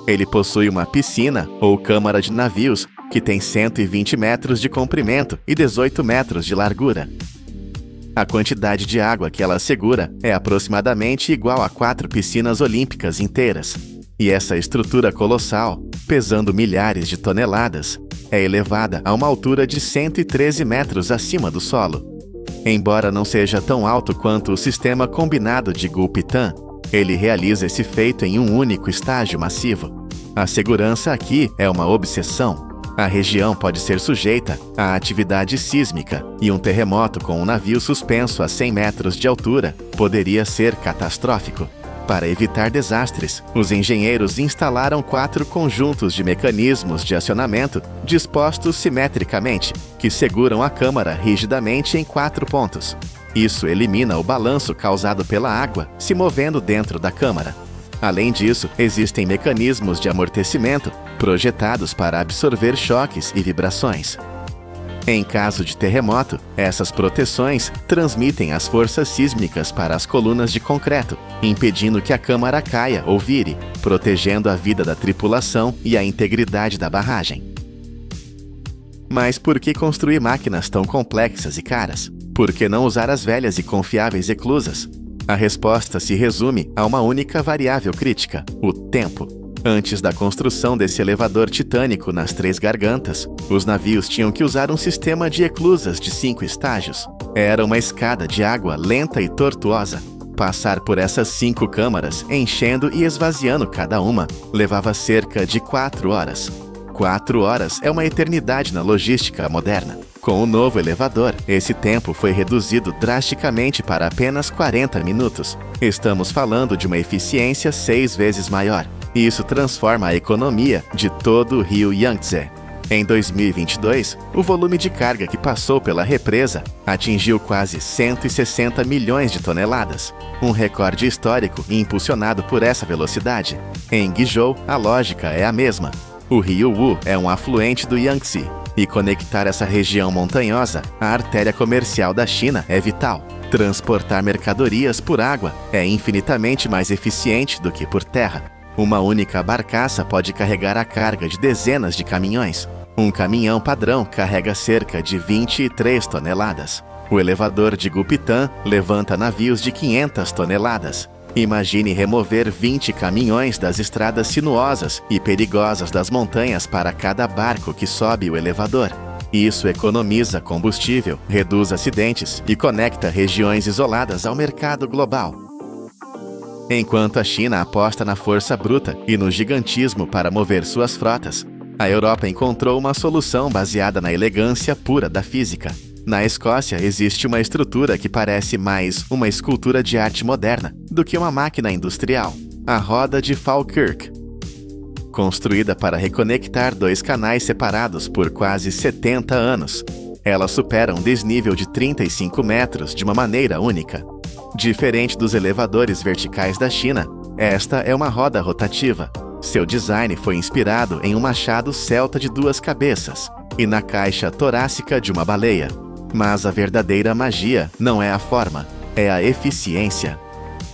A: Ele possui uma piscina ou câmara de navios que tem 120 metros de comprimento e 18 metros de largura. A quantidade de água que ela segura é aproximadamente igual a 4 piscinas olímpicas inteiras. E essa estrutura colossal, pesando milhares de toneladas, é elevada a uma altura de 113 metros acima do solo. Embora não seja tão alto quanto o sistema combinado de Gulpitan, ele realiza esse feito em um único estágio massivo. A segurança aqui é uma obsessão. A região pode ser sujeita à atividade sísmica e um terremoto com um navio suspenso a 100 metros de altura poderia ser catastrófico. Para evitar desastres, os engenheiros instalaram 4 conjuntos de mecanismos de acionamento dispostos simetricamente, que seguram a câmara rigidamente em 4 pontos. Isso elimina o balanço causado pela água se movendo dentro da câmara. Além disso, existem mecanismos de amortecimento projetados para absorver choques e vibrações. Em caso de terremoto, essas proteções transmitem as forças sísmicas para as colunas de concreto, impedindo que a câmara caia ou vire, protegendo a vida da tripulação e a integridade da barragem. Mas por que construir máquinas tão complexas e caras? Por que não usar as velhas e confiáveis eclusas? A resposta se resume a uma única variável crítica: o tempo. Antes da construção desse elevador titânico nas 3 gargantas, os navios tinham que usar um sistema de eclusas de 5 estágios. Era uma escada de água lenta e tortuosa. Passar por essas 5 câmaras, enchendo e esvaziando cada uma, levava cerca de 4 horas. 4 horas é uma eternidade na logística moderna. Com o novo elevador, esse tempo foi reduzido drasticamente para apenas 40 minutos. Estamos falando de uma eficiência 6 vezes maior. Isso transforma a economia de todo o rio Yangtze. Em 2022, o volume de carga que passou pela represa atingiu quase 160 milhões de toneladas, um recorde histórico impulsionado por essa velocidade. Em Guizhou, a lógica é a mesma. O rio Wu é um afluente do Yangtze, e conectar essa região montanhosa à artéria comercial da China é vital. Transportar mercadorias por água é infinitamente mais eficiente do que por terra. Uma única barcaça pode carregar a carga de dezenas de caminhões. Um caminhão padrão carrega cerca de 23 toneladas. O elevador de Gupitã levanta navios de 500 toneladas. Imagine remover 20 caminhões das estradas sinuosas e perigosas das montanhas para cada barco que sobe o elevador. Isso economiza combustível, reduz acidentes e conecta regiões isoladas ao mercado global. Enquanto a China aposta na força bruta e no gigantismo para mover suas frotas, a Europa encontrou uma solução baseada na elegância pura da física. Na Escócia existe uma estrutura que parece mais uma escultura de arte moderna do que uma máquina industrial, a roda de Falkirk. Construída para reconectar 2 canais separados por quase 70 anos, ela supera um desnível de 35 metros de uma maneira única. Diferente dos elevadores verticais da China, esta é uma roda rotativa. Seu design foi inspirado em um machado celta de 2 cabeças e na caixa torácica de uma baleia. Mas a verdadeira magia não é a forma, é a eficiência.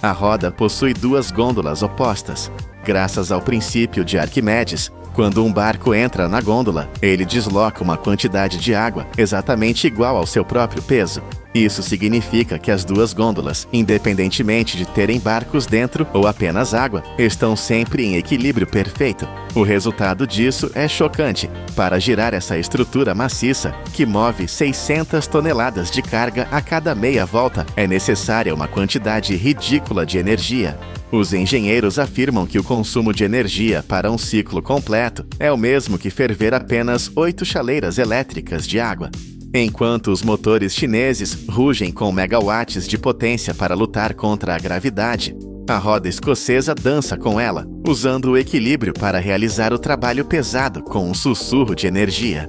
A: A roda possui 2 gôndolas opostas. Graças ao princípio de Arquimedes, quando um barco entra na gôndola, ele desloca uma quantidade de água exatamente igual ao seu próprio peso. Isso significa que as 2 gôndolas, independentemente de terem barcos dentro ou apenas água, estão sempre em equilíbrio perfeito. O resultado disso é chocante. Para girar essa estrutura maciça, que move 600 toneladas de carga a cada meia volta, é necessária uma quantidade ridícula de energia. Os engenheiros afirmam que o consumo de energia para um ciclo completo é o mesmo que ferver apenas 8 chaleiras elétricas de água. Enquanto os motores chineses rugem com megawatts de potência para lutar contra a gravidade, a roda escocesa dança com ela, usando o equilíbrio para realizar o trabalho pesado com um sussurro de energia.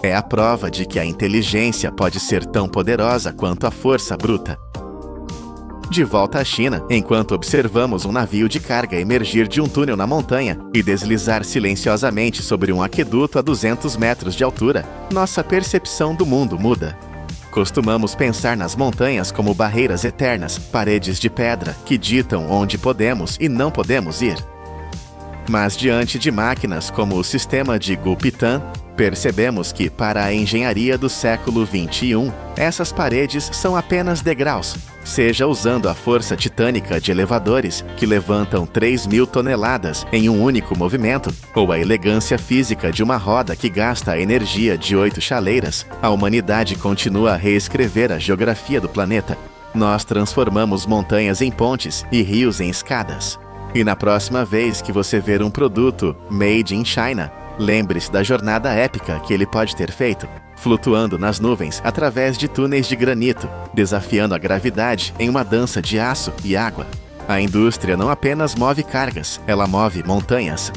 A: É a prova de que a inteligência pode ser tão poderosa quanto a força bruta. De volta à China, enquanto observamos um navio de carga emergir de um túnel na montanha e deslizar silenciosamente sobre um aqueduto a 200 metros de altura, nossa percepção do mundo muda. Costumamos pensar nas montanhas como barreiras eternas, paredes de pedra que ditam onde podemos e não podemos ir. Mas diante de máquinas como o sistema de Gulpitan, percebemos que, para a engenharia do século XXI, essas paredes são apenas degraus, seja usando a força titânica de elevadores que levantam 3.000 toneladas em um único movimento, ou a elegância física de uma roda que gasta a energia de 8 chaleiras, a humanidade continua a reescrever a geografia do planeta. Nós transformamos montanhas em pontes e rios em escadas. E na próxima vez que você ver um produto made in China, lembre-se da jornada épica que ele pode ter feito, flutuando nas nuvens através de túneis de granito, desafiando a gravidade em uma dança de aço e água. A indústria não apenas move cargas, ela move montanhas.